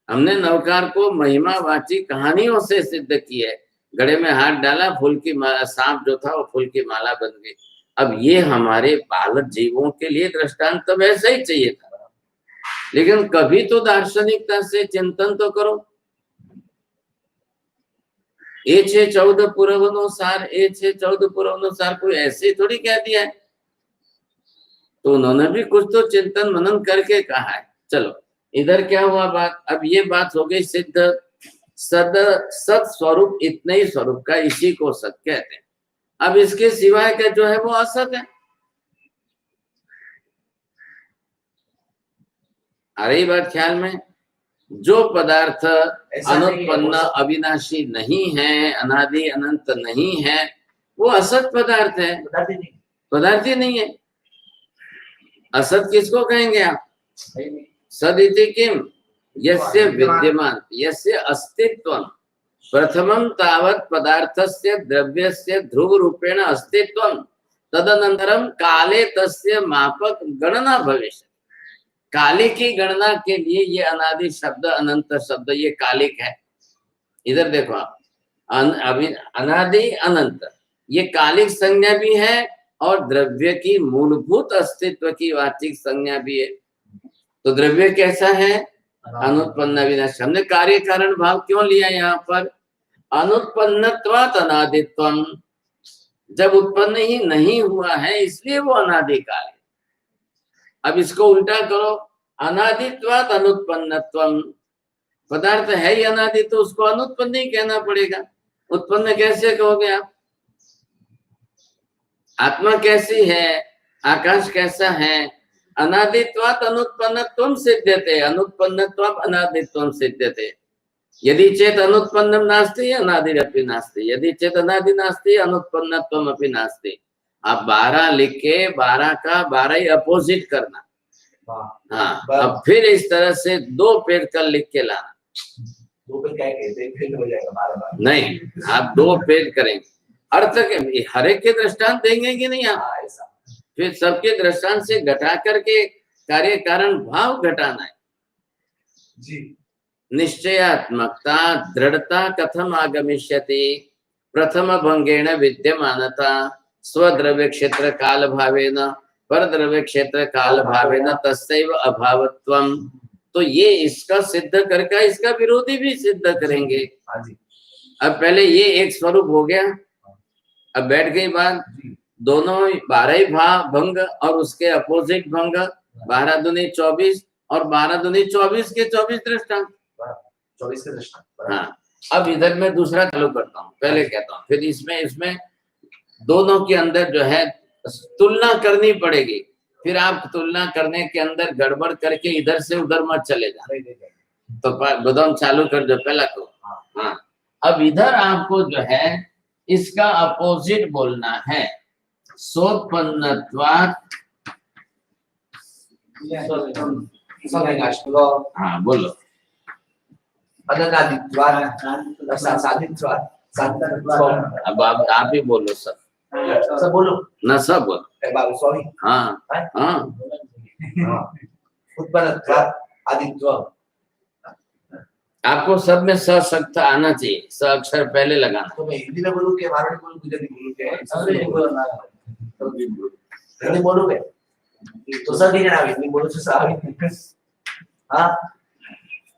हमने नवकार को महिमावाची कहानियों से सिद्ध की है। गले में हाथ डाला, फूल की माला, सांप जो था वो फूल की माला बन गई। अब ये हमारे बालक जीवों के लिए दृष्टांत तो वैसा ही चाहिए था, लेकिन कभी तो दार्शनिकता से चिंतन तो करो। 14 पुरवनुसार 14 पुरवनुसार कोई ऐसे थोड़ी कह दिया है, तो उन्होंने भी कुछ तो चिंतन मनन करके कहा है। चलो इधर क्या हुआ बात, अब ये बात हो गई सिद्ध। सत स्वरूप इतने ही स्वरूप का, इसी को सत कहते हैं। अब इसके सिवाय का जो है वो असत है। आ रही बात ख्याल में? जो पदार्थ अनुत्पन्न अविनाशी नहीं है, अनादि अनंत नहीं है, वो असत पदार्थ है, पदार्थ ही नहीं है। असत किसको कहेंगे आप? सदिति किम यस्य विद्यमान यस्य अस्तित्वं प्रथमं तावत् पदार्थस्य द्रव्यस्य ध्रुव रूपेण अस्तित्वं तदनंतरम काले तस्य मापक गणना भविष्य। कालिक की गणना के लिए ये अनादि शब्द, अनंत शब्द, ये कालिक है। इधर देखो आप, अनादि अनंत ये कालिक संज्ञा भी है और द्रव्य की मूलभूत अस्तित्व की वाचिक संज्ञा भी है। तो द्रव्य कैसा है? अनुत्पन्न विनाश। हमने कार्य कारण भाव क्यों लिया यहाँ पर? अनुत्पन्नत्वात् अनादित्वम्, जब उत्पन्न ही नहीं हुआ है इसलिए वो अनादिकाल है। अब इसको उल्टा करो, अनादित्वात् अनुत्पन्नत्वम्, पदार्थ है ही अनादि तो उसको अनुत्पन्न ही कहना पड़ेगा। उत्पन्न कैसे कहोगे आप? आत्मा कैसी है, आकाश कैसा है? अनादित्वात् अनुत्पन्नत्वं सिद्ध्यते, अनुत्पन्नत्वात् अनादित्वं सिद्ध्यते। यदि चेत अनुत्पन्नम नास्ति अनादिरपि नास्ति, यदि चेत अनादि नास्ति अनुत्पन्नत्वम अपि नास्ति। आप 12 लिख के 12 का 12 ही अपोजिट करना। हाँ, अब फिर इस तरह से 2 पेज कर लिख के लाना। 2 पेज क्या कहते हैं, फिर हो जाएगा बार-बार। नहीं, आप 2 पेज करेंगे। अर्थ के हर एक के दृष्टांत देंगे कि नहीं आप? फिर सबके दृष्टांत से घटा करके कार्य कारण भाव घटाना है जी। निश्चयात्मकता, दृढ़ता कथम आगमिष्यति? प्रथम भंगेण विद्यमानता स्वद्रव्य क्षेत्र काल भावेन परद्रव्य क्षेत्र काल भावेन तस्सैव अभावत्वम। तो ये इसका सिद्ध करके इसका विरोधी भी सिद्ध करेंगे। हाँ जी अब पहले ये एक स्वरूप हो गया, अब बैठ गई बात, जी दोनों 12 भंग और उसके अपोजिट भंग, 12 दूनी 24 और 12 दूनी 24 के 24 दृष्टांत। 24 के दृष्टांत। हाँ, अब इधर मैं दूसरा चालू करता हूँ, पहले कहता हूँ, फिर इसमें दोनों के अंदर जो है तुलना करनी पड़ेगी। फिर आप तुलना करने के अंदर गड़बड़ करके इधर से उधर मत चले जाए। तो बदाम चालू कर दो पहला को। हाँ, अब इधर आपको जो है इसका अपोजिट बोलना है। सोत्पन्नत्वात्, हाँ बोलो, अननादित्वात्, सादित्वात्, साधनत्वात्। अब आप ही बोलो सब बोलो ना, सब बोलो। सॉरी। हाँ हाँ, उत्पन्नत्वात् आदित्वम्। आपको सब में सशक्त आना चाहिए, स अक्षर पहले लगाना। तो मैं हिंदी में बोलूं कि मराठी बोलूं, गुजराती बोलूं क्या? हिंदी बोलूं क्या? तो सब ठीक है ना, हिंदी बोलूं तो सब। हाँ,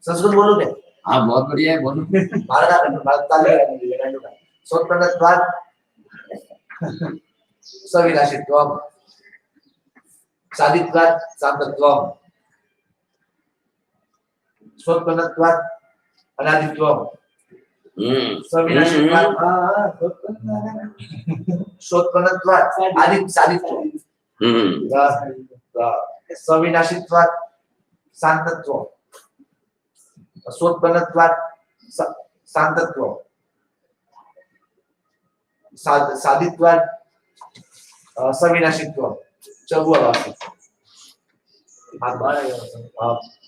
संस्कृत बोलूं क्या? हाँ बहुत बढ़िया है, बोलो। भारत सोत्पन्नत्वात् सविनाशित्वम्, सादित्वात् साधनत्वम्, सोत्पन्नत्वात् अनादित्वम्, सविनाशित्वात् सोत्पन्नत्वात् सादित्वम्, सविनाशित्वात् शान्तत्वम्, सोत्पन्नत्वात् शान्तत्वम्, सादित्वात् सविनाशित्वम्।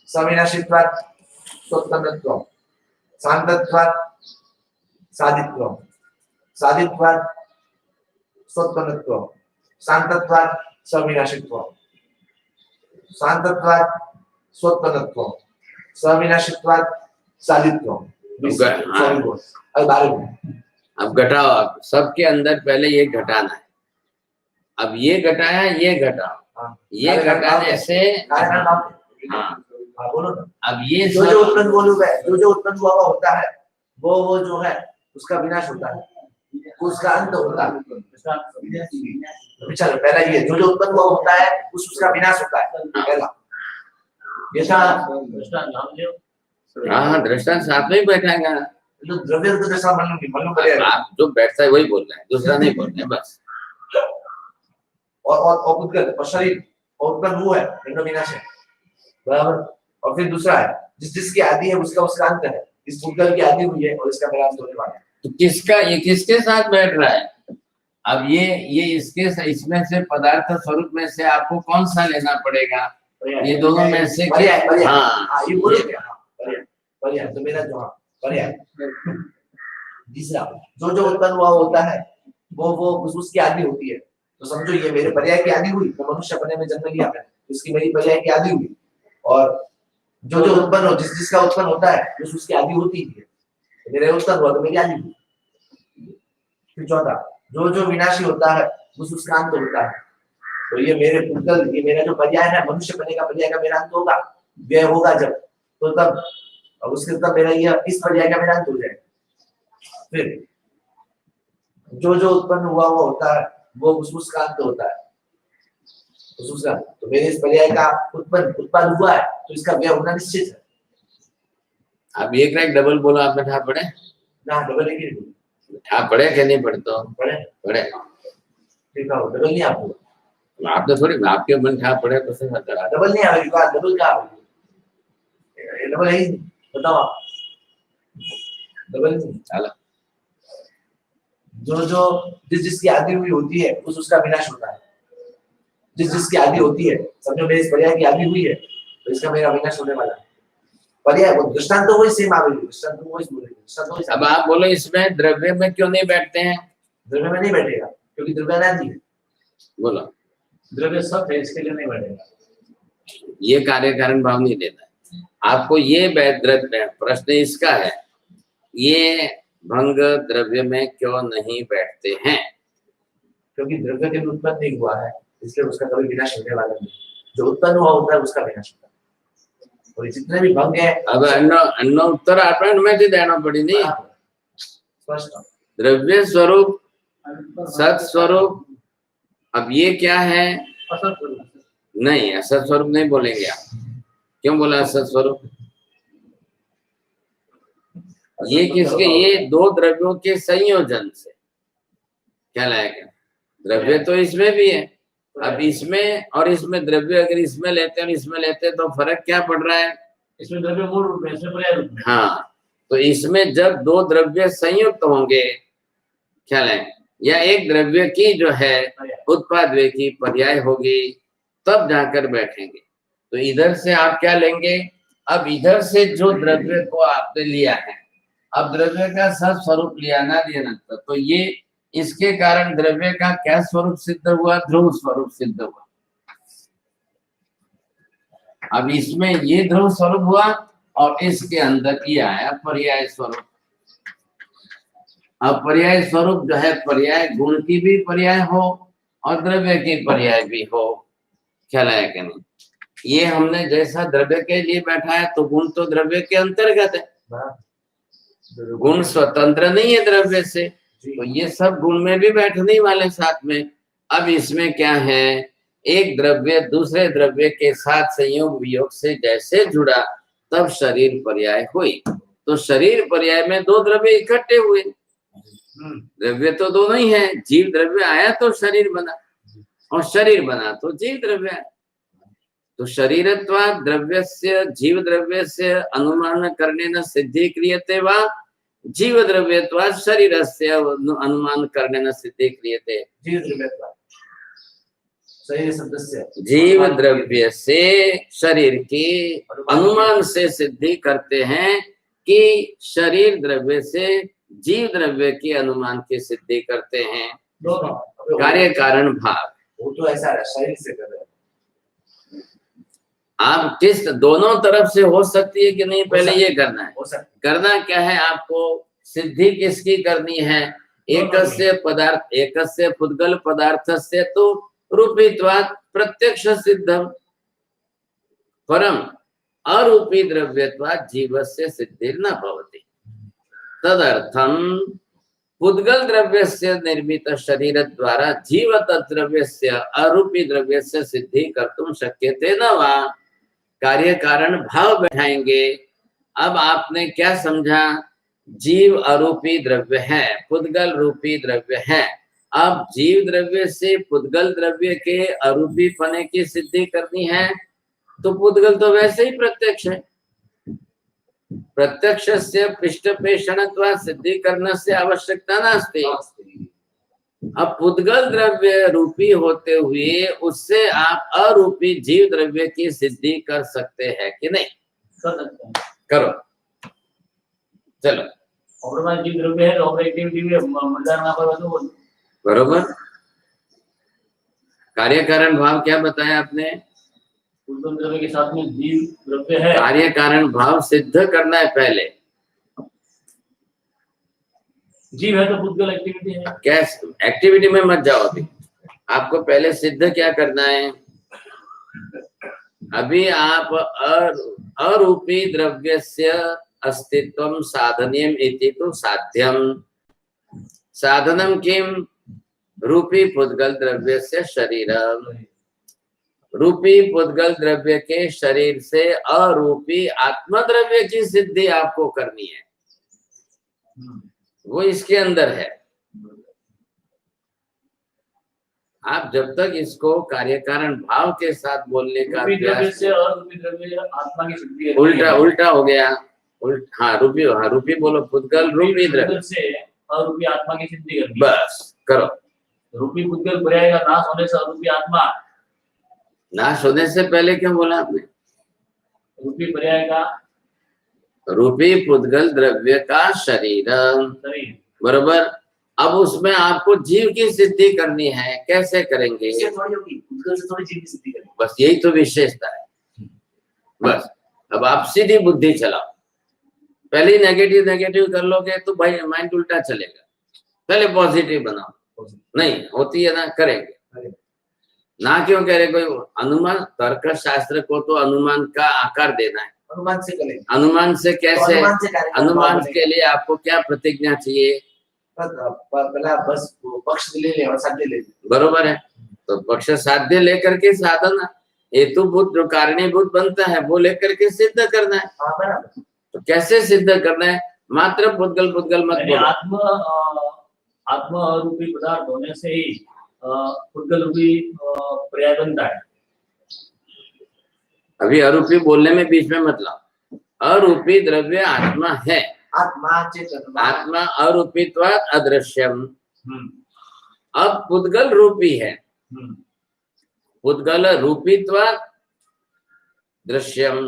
सविनाशित्वात् सोत्पन्नत्वम्, शान्तत्वात् सादित्वम्, सादित्वात् सोत्पन्नत्वम्, शान्तत्वात् सविनाशित्वम्, शान्तत्वात् सोत्पन्नत्वम्, सविनाशित्वात् सादित्वम्। अब घटाओ, आप सबके अंदर पहले ये घटाना है। अब ये घटाया, ये घटाओ, ये घटाने से हाँ बोलो ना। अब ये जो उत्पन्न जो उत्पन्न हुआ होता है वो जो है उसका विनाश होता है, उसका अंत होता है। चलो पहला ये जो उत्पन्न हुआ होता है उसका विनाश होता है पहला। हाँ, दृष्टांत साथ में ही बैठाएगा। द्रव्य तो जैसा आप जो बैठता है वही बोल रहे हैं, दूसरा नहीं बोल रहे हैं बस। और उद्गत और शरीर और उत्पन्न हुआ है, दोनों विनाश है, बराबर। और फिर दूसरा है जिसकी आदि है उसका अंत है। इस उद्गत की आदि हुई है और इसका मेरा अंत होने वाला है। तो ये किसके साथ बैठ रहा है? अब ये इसमें से पदार्थ स्वरूप में से आपको कौन सा लेना पड़ेगा? ये दोनों में से हाँ, ये बोलो क्या? पर्याय तो मेरा जो पर्याय तीसरा जो उत्पन्न हुआ होता है वो उसकी आदि होती है। तो समझो ये मेरे पर्याय की आदि हुई, तो मनुष्य बने में जन्म लिया मैंने, इसकी मेरी पर्याय की आदि हुई। और जो उत्पन्न हो जिसका उत्पन्न होता है उसकी आदि होती है। मेरे उत्पन्न हुआ तो मेरी आदि हुई। फिर चौथा जो विनाशी होता है उसका अंत होता है। तो ये मेरा जो पर्याय है मनुष्य बने का पर्याय का मेरा अंत होगा, व्यय होगा जब, तो तब तब मेरा ये इस पर्याय का मेरा अंत हो जाएगा। फिर जो उत्पन्न हुआ होता है वो उसका अंत होता है। तो मेरे इस पर्याय का उत्पन्न हुआ है तो इसका व्यय होना निश्चित है। अब एक राइट डबल बोलो, आप बैठा पड़े ना, डबल एक ही बैठा पड़े क्या नहीं पढ़ते? पढ़े ठीक है, डबल नहीं आपको आपने थोड़ी आपके मन ठा पड़े तो से मत डबल नहीं आएगा। डबल क्या डबल है? बताओ आप। डबल नहीं चला। जो जिसकी आदि हुई होती है उसका विनाश होता है। जिसकी आदि होती है, समझो मेरे इस पर्याय की आदि हुई है तो इसका मेरा विनाश होने वाला है। पर्याय वो दृष्टांत तो वही सेम आवेगी, दृष्टांत तो वही बोलेगी। अब आप बोलो इसमें द्रव्य में क्यों नहीं बैठते हैं? द्रव्य में नहीं बैठेगा क्योंकि द्रव्य अनादि है। बोलो, द्रव्य सब है, इसके लिए नहीं बैठेगा। ये कार्य कारण भाव नहीं देता। आपको ये द्रव्य प्रश्न इसका है, ये भंग द्रव्य में क्यों नहीं बैठते हैं? क्योंकि द्रव्य के उत्पन्न नहीं हुआ है, इसलिए उसका कभी विनाश होने वाला नहीं। जो उत्पन्न हुआ होता है उसका विनाश होता है। और जितने भी भंग है, अब अन्न उत्तर आपने में देना पड़ी नहीं। स्पष्ट द्रव्य स्वरूप, सत स्वरूप। अब ये क्या है? असत स्वरूप। नहीं, असत स्वरूप नहीं बोलेंगे आप। क्यों बोला असत स्वरूप? ये किसके? ये दो द्रव्यों के संयोजन से क्या लाएगा? द्रव्य तो इसमें भी है। अब इसमें और इसमें द्रव्य अगर इसमें लेते हैं और इसमें लेते हैं तो फर्क क्या पड़ रहा है? इसमें द्रव्य मूल रूप में, इसमें पर्याय रूप में। हाँ, तो इसमें जब दो द्रव्य संयुक्त होंगे, क्या है, या एक द्रव्य की जो है उत्पाद्य की पर्याय होगी, तब जाकर बैठेंगे। तो इधर से आप क्या लेंगे? अब इधर से जो द्रव्य को आपने लिया है, अब द्रव्य का सब स्वरूप लिया ना लिया, तो ये इसके कारण द्रव्य का क्या स्वरूप सिद्ध हुआ? ध्रुव स्वरूप सिद्ध हुआ। अब इसमें ये ध्रुव स्वरूप हुआ और इसके अंदर ये आया पर्याय स्वरूप। अब पर्याय स्वरूप जो है, पर्याय गुण की भी पर्याय हो और द्रव्य की पर्याय भी हो, ख्याल है कि नहीं? ये हमने जैसा द्रव्य के लिए बैठा है, तो गुण तो द्रव्य के अंतर्गत है, गुण स्वतंत्र नहीं है द्रव्य से, तो ये सब गुण में भी बैठने वाले साथ में। अब इसमें क्या है? एक द्रव्य दूसरे द्रव्य के साथ संयोग वियोग से जैसे जुड़ा, तब शरीर पर्याय हुई। तो शरीर पर्याय में दो द्रव्य इकट्ठे हुए। द्रव्य तो दोनों ही है, जीव द्रव्य आया तो शरीर बना, और शरीर बना तो जीव द्रव्य आया। तो शरीरत्वात् द्रव्यस्य जीव द्रव्यस्य अनुमान करने न सिद्धि क्रियते वा जीव द्रव्यत्वात् शरीरस्य अनुमान करने न सिद्धि क्रियते। जीव द्रव्य से शरीर की अनुमान से सिद्धि करते हैं कि शरीर द्रव्य से जीव द्रव्य की अनुमान की सिद्धि करते हैं। कार्य कारण भाव, वो तो ऐसा है, शरीर से कर रहे हैं। आप किस दोनों तरफ से हो सकती है कि नहीं? पहले ये करना है। करना क्या है आपको? सिद्धि किसकी करनी है? एकस्य पदार्थ, एकस्य पुद्गल पदार्थस्य तो रूपीत्वात् प्रत्यक्ष सिद्धम, परम अरूपी द्रव्यत्वात् जीवस्य सिद्धिर् न भवति। तदर्थम पुद्गल द्रव्यस्य निर्मित शरीर द्वारा जीव तद्द्रव्यस्य अरूपी द्रव्यस्य सिद्धि कर्तुं शक्यते न वा। कार्य कारण भाव बैठाएंगे। अब आपने क्या समझा? जीव अरूपी द्रव्य है, पुद्गल रूपी द्रव्य है। अब जीव द्रव्य से पुद्गल द्रव्य के अरूपी पने की सिद्धि करनी है, तो पुद्गल तो वैसे ही प्रत्यक्ष है। प्रत्यक्ष से पृष्ठपेषणत्वा सिद्धि करने से आवश्यकता नास्ति। अब पुद्गल द्रव्य रूपी होते हुए उससे आप अरूपी जीव द्रव्य की सिद्धि कर सकते हैं कि नहीं? करो, चलो। और जीव द्रव्य है, ऑपरेटिविटी भी बरोबर। कार्य कारण भाव क्या बताया आपने? पुद्गल द्रव्य के साथ में जीव द्रव्य है। कार्य कारण भाव सिद्ध करना है पहले। जीव है तो पुद्गल एक्टिविटी है। कैसे? एक्टिविटी में मत जाओ अभी, आपको पहले सिद्ध क्या करना है? अभी आप अरूपी द्रव्यस्य अस्तित्वं साधनीयम् इति तु साध्यम। साधनम किम? रूपी पुद्गल द्रव्यस्य शरीरम। रूपी पुद्गल द्रव्य के शरीर से अरूपी आत्म द्रव्य की सिद्धि आपको करनी है, वो इसके अंदर है। आप जब तक इसको कार्य कारण भाव के साथ बोलने का अभ्यास, आत्मा की सिद्धि उल्टा हो गया। हाँ रूपी बोलो, पुद्गल रूपी द्रव्य से अरूपी आत्मा की सिद्धि करनी। बस करो। रूपी पुद्गल पर्याय का नाश होने से अरूपी आत्मा, नाश होने से पहले क्यों बोला आपने? रूपी पर्याय का, रूपी पुद्गल द्रव्य का शरीर, बरोबर। अब उसमें आपको जीव की सिद्धि करनी है, कैसे करेंगे? बस यही तो विशेषता है। बस अब आप सीधी बुद्धि चलाओ। पहले नेगेटिव नेगेटिव कर लोगे तो भाई माइंड उल्टा चलेगा। पहले पॉजिटिव बनाओ। नहीं होती है ना, करेंगे ना, क्यों कह रहे कोई अनुमान, तर्क शास्त्र को तो अनुमान का आकार देना है। अनुमान से करेंगे। अनुमान से कैसे? अनुमान से करेंगे। अनुमान के लिए आपको क्या प्रतिज्ञा चाहिए? पहला बस पक्ष ले ले और साध्य ले ले। बरोबर है। तो पक्ष साध्य लेकर के साधन हेतुभूत जो कारणीभूत बनता है वो लेकर के सिद्ध करना है। हाँ बराबर। तो कैसे सिद्ध करना है? मात्र पुद्गल पुद्गल मत बोलो। आत्म रूपी पदार्थ होने से ही पुद्गल रूपी पर्याय बनता है। अभी अरूपी बोलने में बीच में मत लाओ। अरूपी द्रव्य आत्मा है। आत्मा चेतन। आत्मा अरूपित्वात् अदृश्यम। अब पुद्गल रूपी है। पुद्गल रूपित्वात् दृश्यम।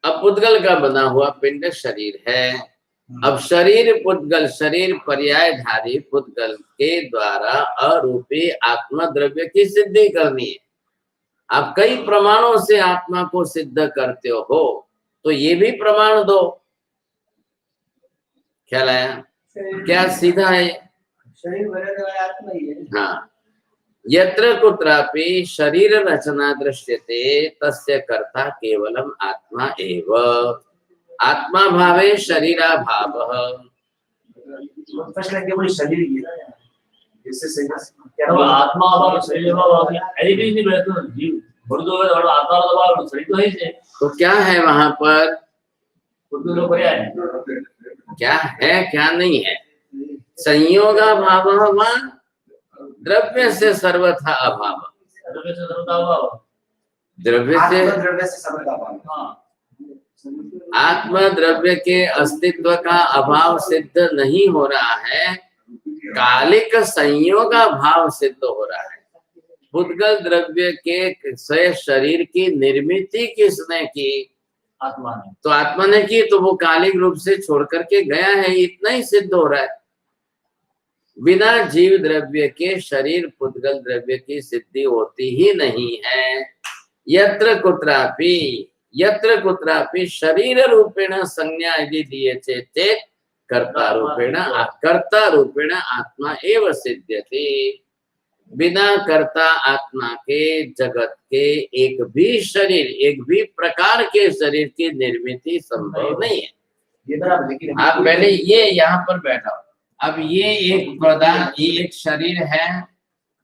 अब पुद्गल का बना हुआ पिंड शरीर है। अब शरीर पुद्गल, शरीर पर्यायधारी पुद्गल के द्वारा अरूपी आत्मा द्रव्य की सिद्धि करनी है। आप कई प्रमाणों से आत्मा को सिद्ध करते हो, तो ये भी प्रमाण दो। ख्याल आया? क्या सीधा है? शरीर बनाने वाला आत्मा ही है। हाँ, यत्र कुत्रापि शरीर रचना दृश्यते तस्य कर्ता केवलम आत्मा एव। आत्मा भावे शरीरा भावः। प्रश्न केवल शरीर ही है। इससे क्या आत्मा भाव शरीर भाव एडिटिंग नहीं बैठो जीव बड़ो और आत्मा भाव शरीर तो है से। तो क्या है वहां पर? पुद्गल पर्याय क्या है क्या नहीं है? संयोगा भावः वा द्रव्य से सर्वथा अभाव। द्रव्य से सर्वथा अभाव। द्रव्य से सर्वथा अभाव। हाँ, आत्मा द्रव्य के अस्तित्व का अभाव सिद्ध नहीं हो रहा है, कालिक संयोगा भाव सिद्ध हो रहा है। पुद्गल द्रव्य के से शरीर की निर्मिति किसने की? आत्मा ने। तो आत्मा ने की, तो वो कालिक रूप से छोड़ करके गया है, इतना ही सिद्ध हो रहा है। बिना जीव द्रव्य के शरीर पुद्गल द्रव्य की सिद्धि होती ही नहीं है। यत्र कुत्रापि शरीर रूपेण संज्ञा यदि दिए चेत कर्ता रूपेण आत्मा एव सिद्ध्यति। बिना कर्ता आत्मा के जगत के एक भी शरीर, एक भी प्रकार के शरीर की निर्मिति संभव नहीं है। ये बराबर। लेकिन आप पहले ये यहाँ पर बैठा, अब ये एक पदार्थ, ये एक शरीर है,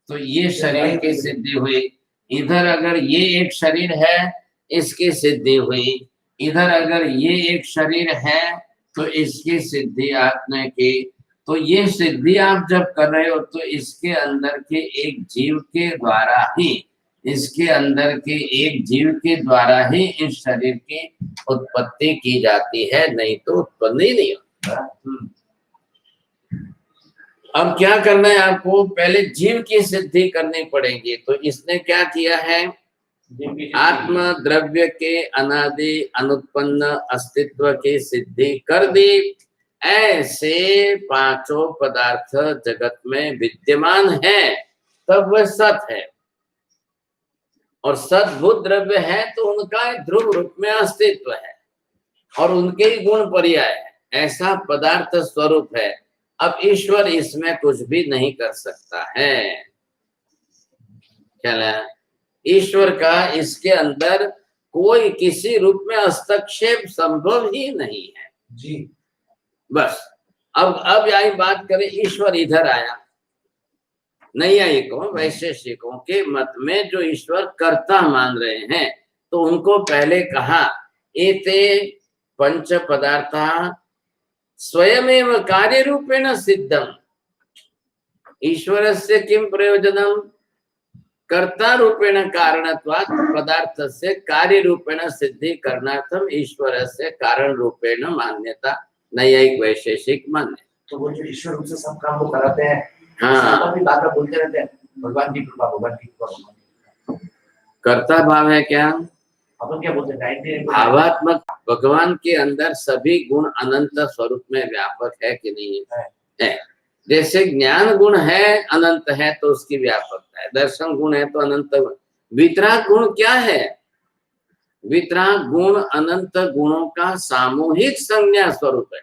तो ये शरीर की सिद्धि हुई। इधर अगर ये एक शरीर है, इसकी सिद्धि हुई। इधर अगर ये एक शरीर है तो इसकी सिद्धि आत्मा की। तो ये सिद्धि आप जब कर रहे हो तो इसके अंदर के एक जीव के द्वारा ही, इसके अंदर के एक जीव के द्वारा ही इस शरीर की उत्पत्ति की जाती है, नहीं तो उत्पन्न ही नहीं होता। अब क्या करना है आपको? पहले जीव की सिद्धि करनी पड़ेगी। तो इसने क्या किया है? आत्मा द्रव्य के अनादि अनुत्पन्न अस्तित्व की सिद्धि कर दी। ऐसे पांचों पदार्थ जगत में विद्यमान है, तब वह सत है। और सद्भूत द्रव्य है तो उनका ध्रुव रूप में अस्तित्व है और उनके ही गुण पर्याय है। ऐसा पदार्थ स्वरूप है। अब ईश्वर इसमें कुछ भी नहीं कर सकता है। क्या? ईश्वर का इसके अंदर कोई किसी रूप में हस्तक्षेप संभव ही नहीं है जी। बस अब यही बात करें, ईश्वर इधर आया। नैयायिकों वैशेषिकों के मत में जो ईश्वर कर्ता मान रहे हैं, तो उनको पहले कहा एते पंच पदार्था स्वयमेव कार्य रूपेण सिद्धम। ईश्वरस्य किं प्रयोजनम? कर्ता रूपेण कारणत्वात् पदार्थस्य कार्य रूपेण सिद्धि करणार्थम ईश्वरस्य कारण रूपेण मान्यता नैयायिक वैशेषिक मान्य। तो वो जो ईश्वर रूप से सब काम वो कराते हैं। हाँ, भी बार बोलते रहते हैं भगवान की कृपा, भगवान की कृपा। कर्ता भाव है क्या? अपन क्या बोलते हैं? भावात्मक भगवान के अंदर सभी गुण अनंत स्वरूप में व्यापक है कि नहीं है? जैसे ज्ञान गुण है, अनंत है तो उसकी व्यापकता है। दर्शन गुण है तो अनंत। वितराग गुण क्या है? वितराग गुण अनंत गुणों का सामूहिक संज्ञा स्वरूप है।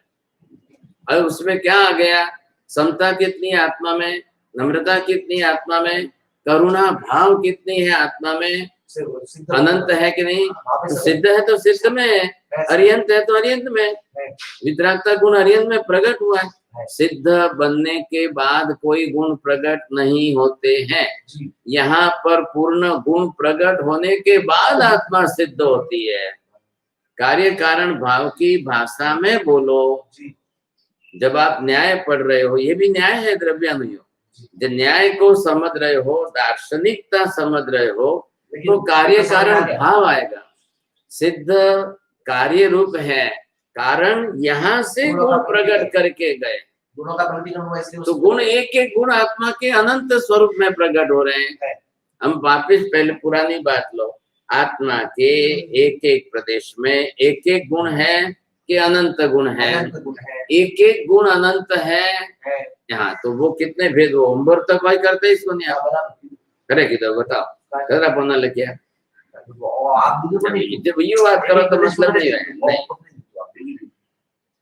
और उसमें क्या आ गया? समता कितनी आत्मा में, नम्रता कितनी आत्मा में, करुणा भाव कितनी है आत्मा में, अनंत है कि नहीं? तो सिद्ध है तो सिद्ध में है, अर्यंत है तो अर्यंत में। वितरागता गुण अर्यंत में प्रकट हुआ है। सिद्ध बनने के बाद कोई गुण प्रकट नहीं होते हैं। यहाँ पर पूर्ण गुण प्रकट होने के बाद आत्मा सिद्ध होती है। कार्य कारण भाव की भाषा में बोलो। जब आप न्याय पढ़ रहे हो, ये भी न्याय है द्रव्यानुयोग, जब न्याय को समझ रहे हो, दार्शनिकता समझ रहे हो, तो कार्य कारण भाव आएगा। सिद्ध कार्य रूप है, कारण यहाँ से गुण प्रकट करके गए। गुणों का प्रतिगमन हुआ, इसलिए तो गुण एक एक गुण आत्मा के अनंत स्वरूप में प्रकट हो रहे हैं। हम वापिस पहले पुरानी बात लो, आत्मा के एक एक प्रदेश में एक एक गुण है कि अनंत गुण है? एक एक गुण अनंत है यहाँ। तो वो कितने भेद, वो उम्र तक भाई करते इसको नहीं करे किधर बताओ, कर अपना लेके ये बात करो तो मतलब नहीं है।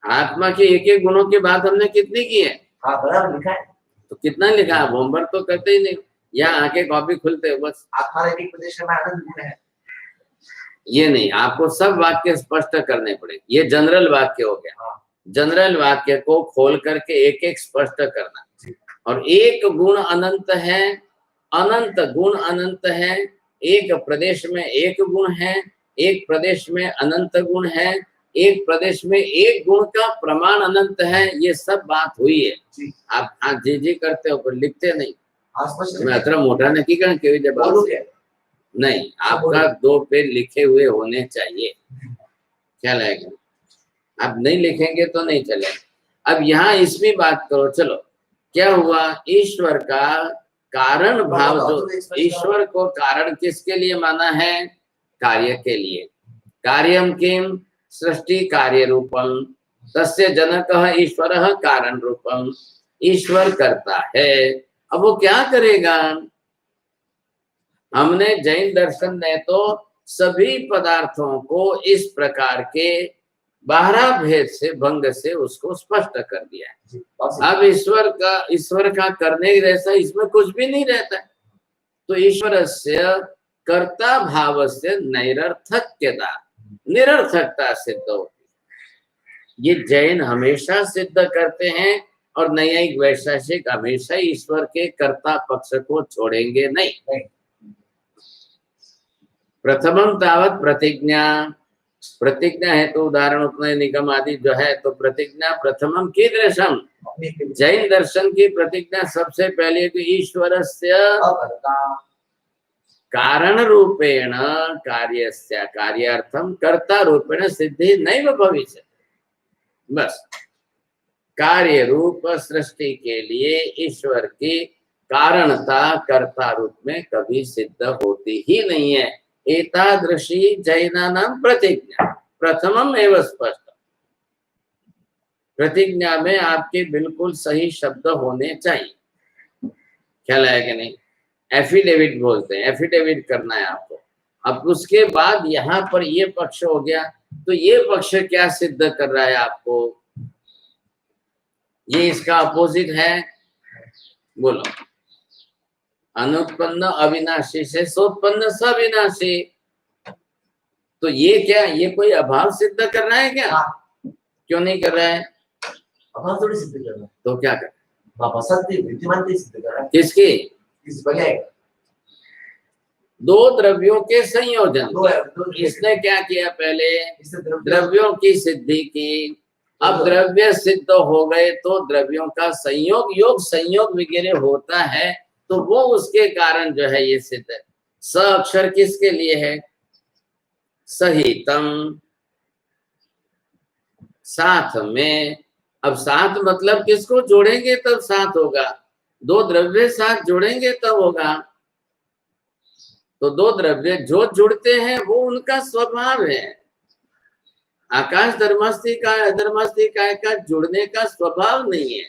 आत्मा के एक एक गुणों की बात हमने कितनी की है? बराबर लिखा है। तो कितना लिखा है? होमवर्क तो करते ही नहीं, यहाँ आके कॉपी खुलते हो बस। आत्मा एक एक प्रदेश में आनंद गुण है, ये नहीं, आपको सब वाक्य स्पष्ट करने पड़े। ये जनरल वाक्य हो गया। जनरल वाक्य को खोल करके एक एक स्पष्ट करना। और एक गुण अनंत है, अनंत गुण अनंत है, एक प्रदेश में एक गुण है, एक प्रदेश में अनंत गुण है, एक प्रदेश में एक गुण का प्रमाण अनंत है। ये सब बात हुई है। आप हाँ जी करते हो पर लिखते नहीं। मैं अतरा मोटा नहीं की जब नहीं, आपका 2 पेज लिखे हुए होने चाहिए। क्या लगेगा? आप नहीं लिखेंगे तो नहीं चलेगा। अब यहाँ इसमें बात करो। चलो, क्या हुआ? ईश्वर का कारण भाव, जो ईश्वर को कारण किसके लिए माना है? कार्य के लिए। कार्यम किम सृष्टि कार्य रूपम तस्य जनकः ईश्वरः कारण रूपम। ईश्वर करता है, अब वो क्या करेगा? हमने जैन दर्शन ने तो सभी पदार्थों को इस प्रकार के 12 भेद से भंग से उसको स्पष्ट कर दिया है। अब ईश्वर का करने जैसा इसमें कुछ भी नहीं रहता है। तो ईश्वर से कर्ता भाव से निरर्थकता सिद्ध होती है। ये जैन हमेशा सिद्ध करते हैं और न्यायिक वैशेषिक हमेशा ईश्वर के कर्ता पक्ष को छोड़ेंगे नहीं। प्रथमम तावत प्रतिज्ञा, प्रतिज्ञा है तो उदाहरण उपनय निगम आदि जो है, तो प्रतिज्ञा प्रथमम कीदृशम, जैन दर्शन की प्रतिज्ञा सबसे पहले तो ईश्वरस्य कारण रूपेण कार्यस्य कार्यार्थम कर्ता रूपेण सिद्धि नैव भविष्यति। बस कार्य रूप सृष्टि के लिए ईश्वर की कारणता कर्ता रूप में कभी सिद्ध होती ही नहीं है। एतादृशी जैनानां प्रतिज्ञा प्रथमम एवं स्पष्ट। प्रतिज्ञा में आपके बिल्कुल सही शब्द होने चाहिए। ख्याल है कि नहीं? एफिडेविट बोलते हैं, एफिडेविट करना है आपको। अब उसके बाद यहाँ पर ये पक्ष हो गया, तो ये पक्ष क्या सिद्ध कर रहा है आपको? ये इसका अपोजिट है। बोलो, अनुत्पन्न अविनाशी से सोत्पन्न सविनाशी। तो ये क्या, ये कोई अभाव सिद्ध कर रहा है क्या? क्यों नहीं कर रहा है? अभाव थोड़ी सिद्ध कर रहा है। तो क्या कर बाबा सत्य विद्यमान सिद्ध कर रहा है। किसकी? इस बजाय 2 द्रव्यों के संयोजन। इसने क्या किया? पहले द्रव्यों की सिद्धि की। अब द्रव्य सिद्ध हो गए तो द्रव्यों का संयोग, योग संयोग वगैरह होता है, तो वो उसके कारण जो है ये सिद्ध है। स अक्षर किसके लिए है? सहितम, साथ में। अब साथ मतलब किसको जोड़ेंगे तब साथ होगा? 2 द्रव्य साथ जोड़ेंगे तब होगा। तो 2 द्रव्य जो जुड़ते हैं वो उनका स्वभाव है। आकाश धर्मास्तिकाय का जुड़ने का स्वभाव नहीं है।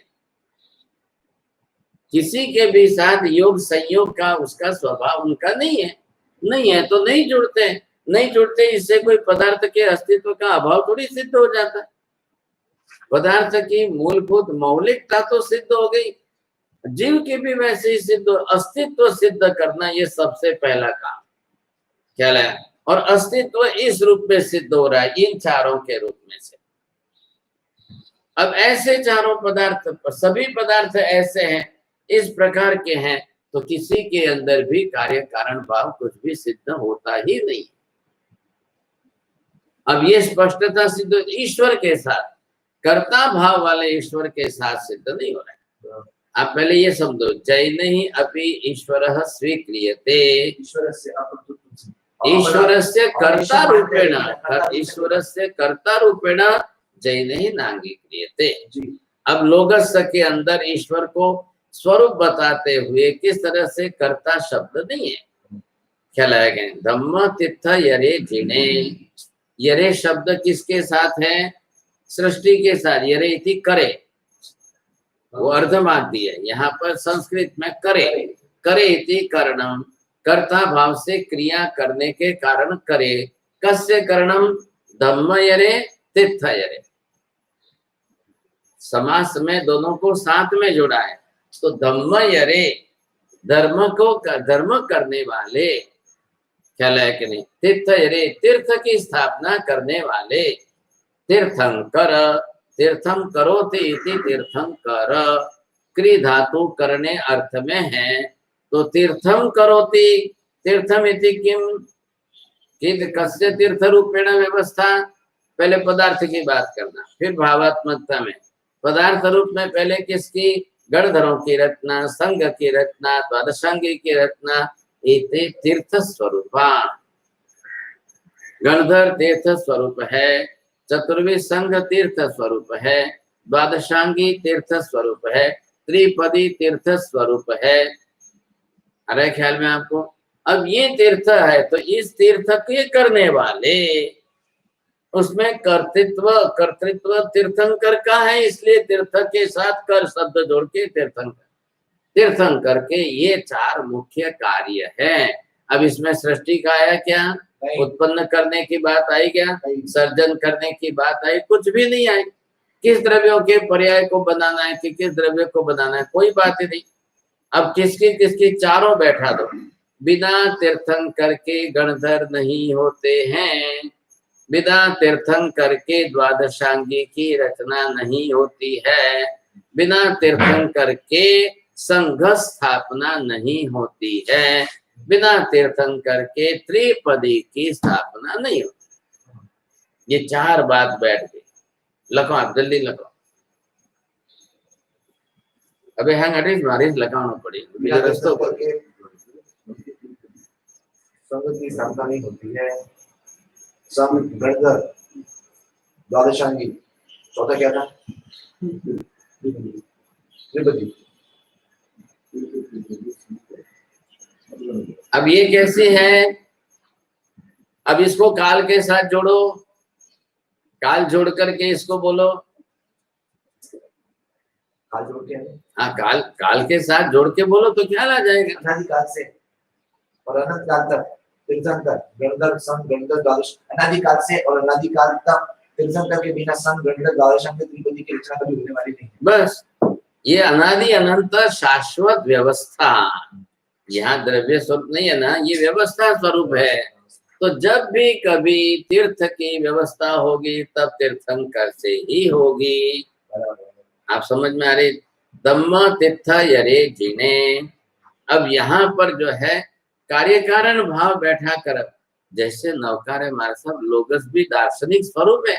किसी के भी साथ योग संयोग का उसका स्वभाव उनका नहीं है। नहीं है तो नहीं जुड़ते, नहीं जुड़ते, इससे कोई पदार्थ के अस्तित्व का अभाव थोड़ी सिद्ध हो जाता है। पदार्थ की मूलभूत मौलिकता तो सिद्ध हो गई, जीव की भी वैसे ही सिद्ध, अस्तित्व सिद्ध करना ये सबसे पहला काम क्या है। और अस्तित्व इस रूप में सिद्ध हो रहा है, इन चारों के रूप में से। अब ऐसे चारों पदार्थ, सभी पदार्थ ऐसे हैं, इस प्रकार के हैं, तो किसी के अंदर भी कार्य कारण भाव कुछ भी सिद्ध होता ही नहीं। अब ये स्पष्टता सिद्ध ईश्वर के साथ, कर्ता भाव वाले ईश्वर के साथ सिद्ध नहीं हो रहा है। आप पहले ये समझो, जैन ही अपि ईश्वरः स्वीक्रियते, ईश्वरस्य कर्ता रूपेण, ईश्वरस्य कर्ता रूपेण जैन ही नांगीक्रियते। अब लोगस के अंदर ईश्वर को स्वरूप बताते हुए किस तरह से कर्ता शब्द नहीं है, क्या लाया गया, धम्म तीर्थ यरे जिने। यरे शब्द किसके साथ है, सृष्टि के साथ। यरे इति करे, वो अर्धमादी है, यहाँ पर संस्कृत में करे, करे इति करणम, कर्ता भाव से क्रिया करने के कारण करे। कस्य करणम, धम्म यरे तीर्थ यरे। समास में दोनों को साथ में जोड़ा है, तो धम्म यरे, धर्म को धर्म करने वाले, ख्याल है कि नहीं, तीर्थ यरे, तीर्थ की स्थापना करने वाले। तीर्थंकर, तीर्थम करोति इति तीर्थंकर, क्रि धातु करने अर्थ में है, तो तीर्थम करोति, तीर्थम इति किम, कस्य तीर्थ रूपेण व्यवस्था। पहले पदार्थ की बात करना, फिर भावात्मकता में पदार्थ रूप में पहले किसकी, गणधरों की रचना, संघ की रचना, द्वादशांगी की रचना, इति तीर्थ स्वरूपा। गणधर तीर्थ स्वरूप है, चतुर्वी संघ तीर्थ स्वरूप है, द्वादशांगी तीर्थ स्वरूप है, त्रिपदी तीर्थ स्वरूप है। अरे ख्याल में आपको, अब ये तीर्थ है, तो इस तीर्थ के करने वाले, उसमें कर्तृत्व, कर्तृत्व तीर्थंकर का है, इसलिए तीर्थ के साथ कर शब्द जोड़ के तीर्थंकर, तीर्थंकर के ये चार मुख्य कार्य है। अब इसमें सृष्टि का आया क्या, उत्पन्न करने की बात आई क्या, सर्जन करने की बात आई, कुछ भी नहीं आई। किस द्रव्यों के पर्याय को बनाना है कि किस द्रव्य को बनाना है, कोई बात ही नहीं। अब किसकी किसकी चारों बैठा दो, बिना तीर्थंकर के गणधर नहीं होते हैं, बिना तीर्थंकर के द्वादशांगी की रचना नहीं होती है, बिना तीर्थंकर के संघ स्थापना नहीं होती है, बिना तीर्थंकर के त्रिपदी की स्थापना नहीं होती। ये चार बात बैठ गई, लखो आप जल्दी लखो। अबे हैंग अटेज मारिज लगाना पड़ेगा, रस्तों पर संघ की स्थापना नहीं होती है, संघ गणधर द्वादशांगी, चौथा क्या था, त्रिपदी। अब ये कैसे है, अब इसको काल के साथ जोड़ो, काल जोड़ करके इसको बोलो, काल जोड़ के, हाँ काल, काल के साथ जोड़ के बोलो तो क्या आ जाएगा, अनादिकाल से और अनंत काल तक तीर्थंकर गणधर संघ गणधर द्वादश, अनादिकाल से और अनादिकाल तक तीर्थंकर के बिना संघ गणधर द्वादशांगी त्रिपदी की रचना कभी होने वाली नहीं। बस ये अनादि अनंत शाश्वत व्यवस्था, यहाँ द्रव्य स्वरूप नहीं है ना, ये व्यवस्था स्वरूप है। तो जब भी कभी तीर्थ की व्यवस्था होगी तब तीर्थंकर से ही होगी। आप समझ में आ रही, धम्म तीर्थ यरे जिने। अब यहाँ पर जो है कार्य कारण भाव बैठा कर, जैसे नवकार है हमारे सब लोगस भी दार्शनिक स्वरूप है,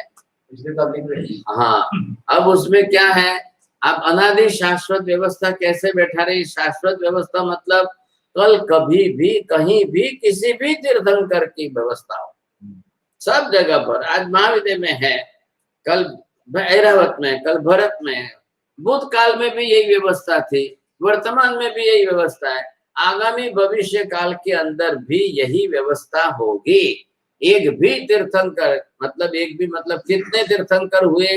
हाँ। अब उसमें क्या है, आप अनादि शाश्वत व्यवस्था कैसे बैठा रही, शाश्वत व्यवस्था मतलब कल कभी भी कहीं भी किसी भी तीर्थंकर की व्यवस्था हो, सब जगह पर। आज महाविद्य में है, कल ऐरावत में, कल भरत में, बुद्ध काल में भी यही व्यवस्था थी, वर्तमान में भी यही व्यवस्था है, आगामी भविष्य काल के अंदर भी यही व्यवस्था होगी। एक भी तीर्थंकर मतलब, एक भी मतलब कितने तीर्थंकर हुए,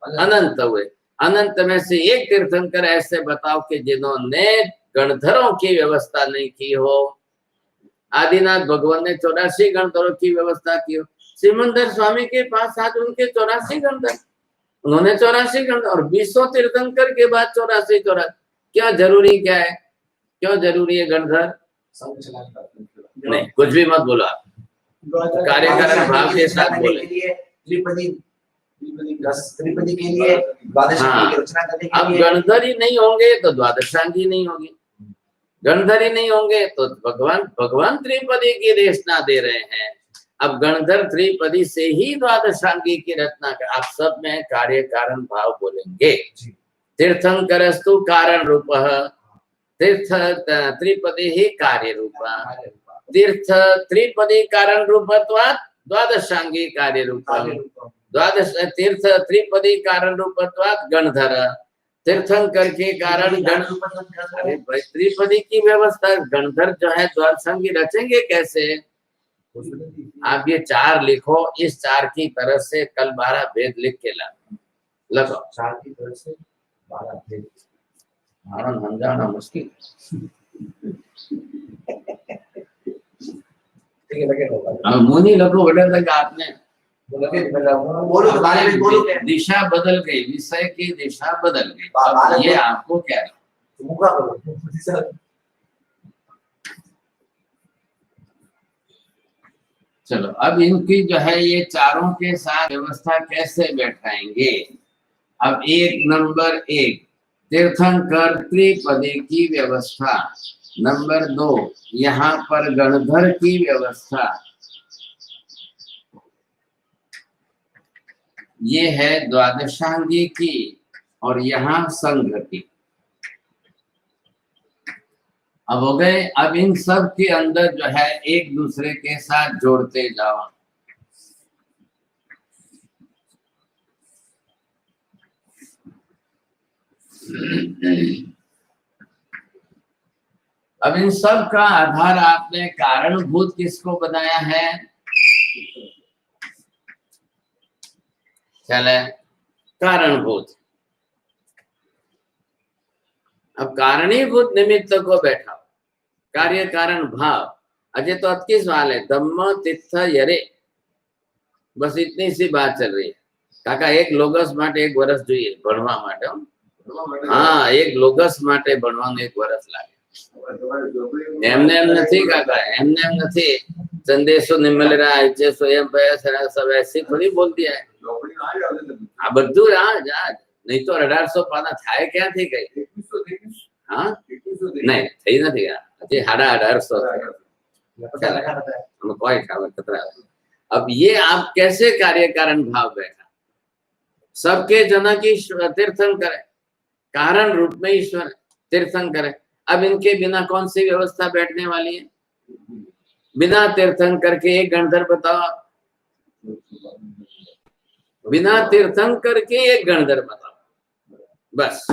अनंत हुए। अनंत में से एक तीर्थंकर ऐसे बताओ कि जिन्होंने गणधरों की व्यवस्था नहीं की हो, आदिनाथ भगवान ने 84 गणधरों की व्यवस्था की हो। सिमंदर स्वामी के पास आज उनके 84 गणधर, उन्होंने 84 गणधर और 200 तीर्थंकर के बाद 84। क्या जरूरी क्या है, क्यों जरूरी है गणधर? नहीं, कुछ भी मत बोलो आप, कार्यकारण भाव के साथ बोले। त्रिपदी के लिए द्वादशांगी की रचना करने के अब लिए गणधर ही नहीं होंगे तो द्वादशांगी नहीं होगी, गणधर ही नहीं होंगे तो भगवान त्रिपदी की रचना दे रहे हैं। अब गणधर त्रिपदी से ही द्वादशांगी की रचना कर, आप सब में कार्य कारण भाव बोलेंगे। तीर्थंकरस्तु कारण रूप, तीर्थ त्रिपदी ही कार्य रूप, तीर्थ त्रिपदी कारण रूपत्वात् द्वादशांगी कार्य रूप, द्वादश तीर्थ त्रिपदी कारण रूपत्वात् गणधर, तीर्थंकर के कारण गण। अरे भाई, त्रिपदी की व्यवस्था, गणधर जो है द्वादशांगी रचेंगे कैसे? आप ये 4 लिखो, इस 4 की तरह से कल 12 भेद लिख के लगो। 4 की तरह से 12 भेद समझाना मुश्किल। ठीक है, लगे होगा। अब मुनी लगो बड़े तक आपने बोलो तो बारे में बोलो क्या? दिशा बदल गई, विषय की दिशा बदल गई, ये आपको क्या है? मुका बोलो। चलो, अब इनकी जो है ये चारों के साथ व्यवस्था कैसे बैठाएंगे? अब 1 नंबर 1 तीर्थंकर त्रिपदी की व्यवस्था, नंबर 2 यहाँ पर गणधर की व्यवस्था, ये है द्वादशांगी की, और यहाँ संघ की। अब हो गए। अब इन सब के अंदर जो है एक दूसरे के साथ जोड़ते जाओ। अब इन सब का आधार आपने कारणभूत किसको बनाया है? चले, कारणभूत। अब कारणीभूत निमित्त को बैठाओ, कार्य कारण भाव। अजय तो अतकी सवाल है, धम्म तीर्थ यरे, बस इतनी सी बात चल रही है। काका एक लोगस माटे 1 વર્ષ જોઈએ ભણવા માટે। हाँ, एक लोगस माटे ભણવાનું 1 વર્ષ લાગે। એમને એમ નથી કાકા, એમને એમ નથી। संदेशो निमलरा है स्वयं पे सब ऐसी थोड़ी बोल दिया है। आ बधु आज नहीं तो 1800 पाना थाय क्या थी गई? हाँ नहीं थी नहीं हजी 1850 कोई खबर। अब ये आप कैसे कार्य कारण भाव बैठा? सबके जनक ईश्वर तीर्थंकर है, कारण रूप में ईश्वर तीर्थंकर है। अब इनके बिना कौन सी व्यवस्था बैठने वाली है? बिना तीर्थंकर के एक गणधर बताओ, बिना तीर्थंकर के एक गणधर बताओ बस।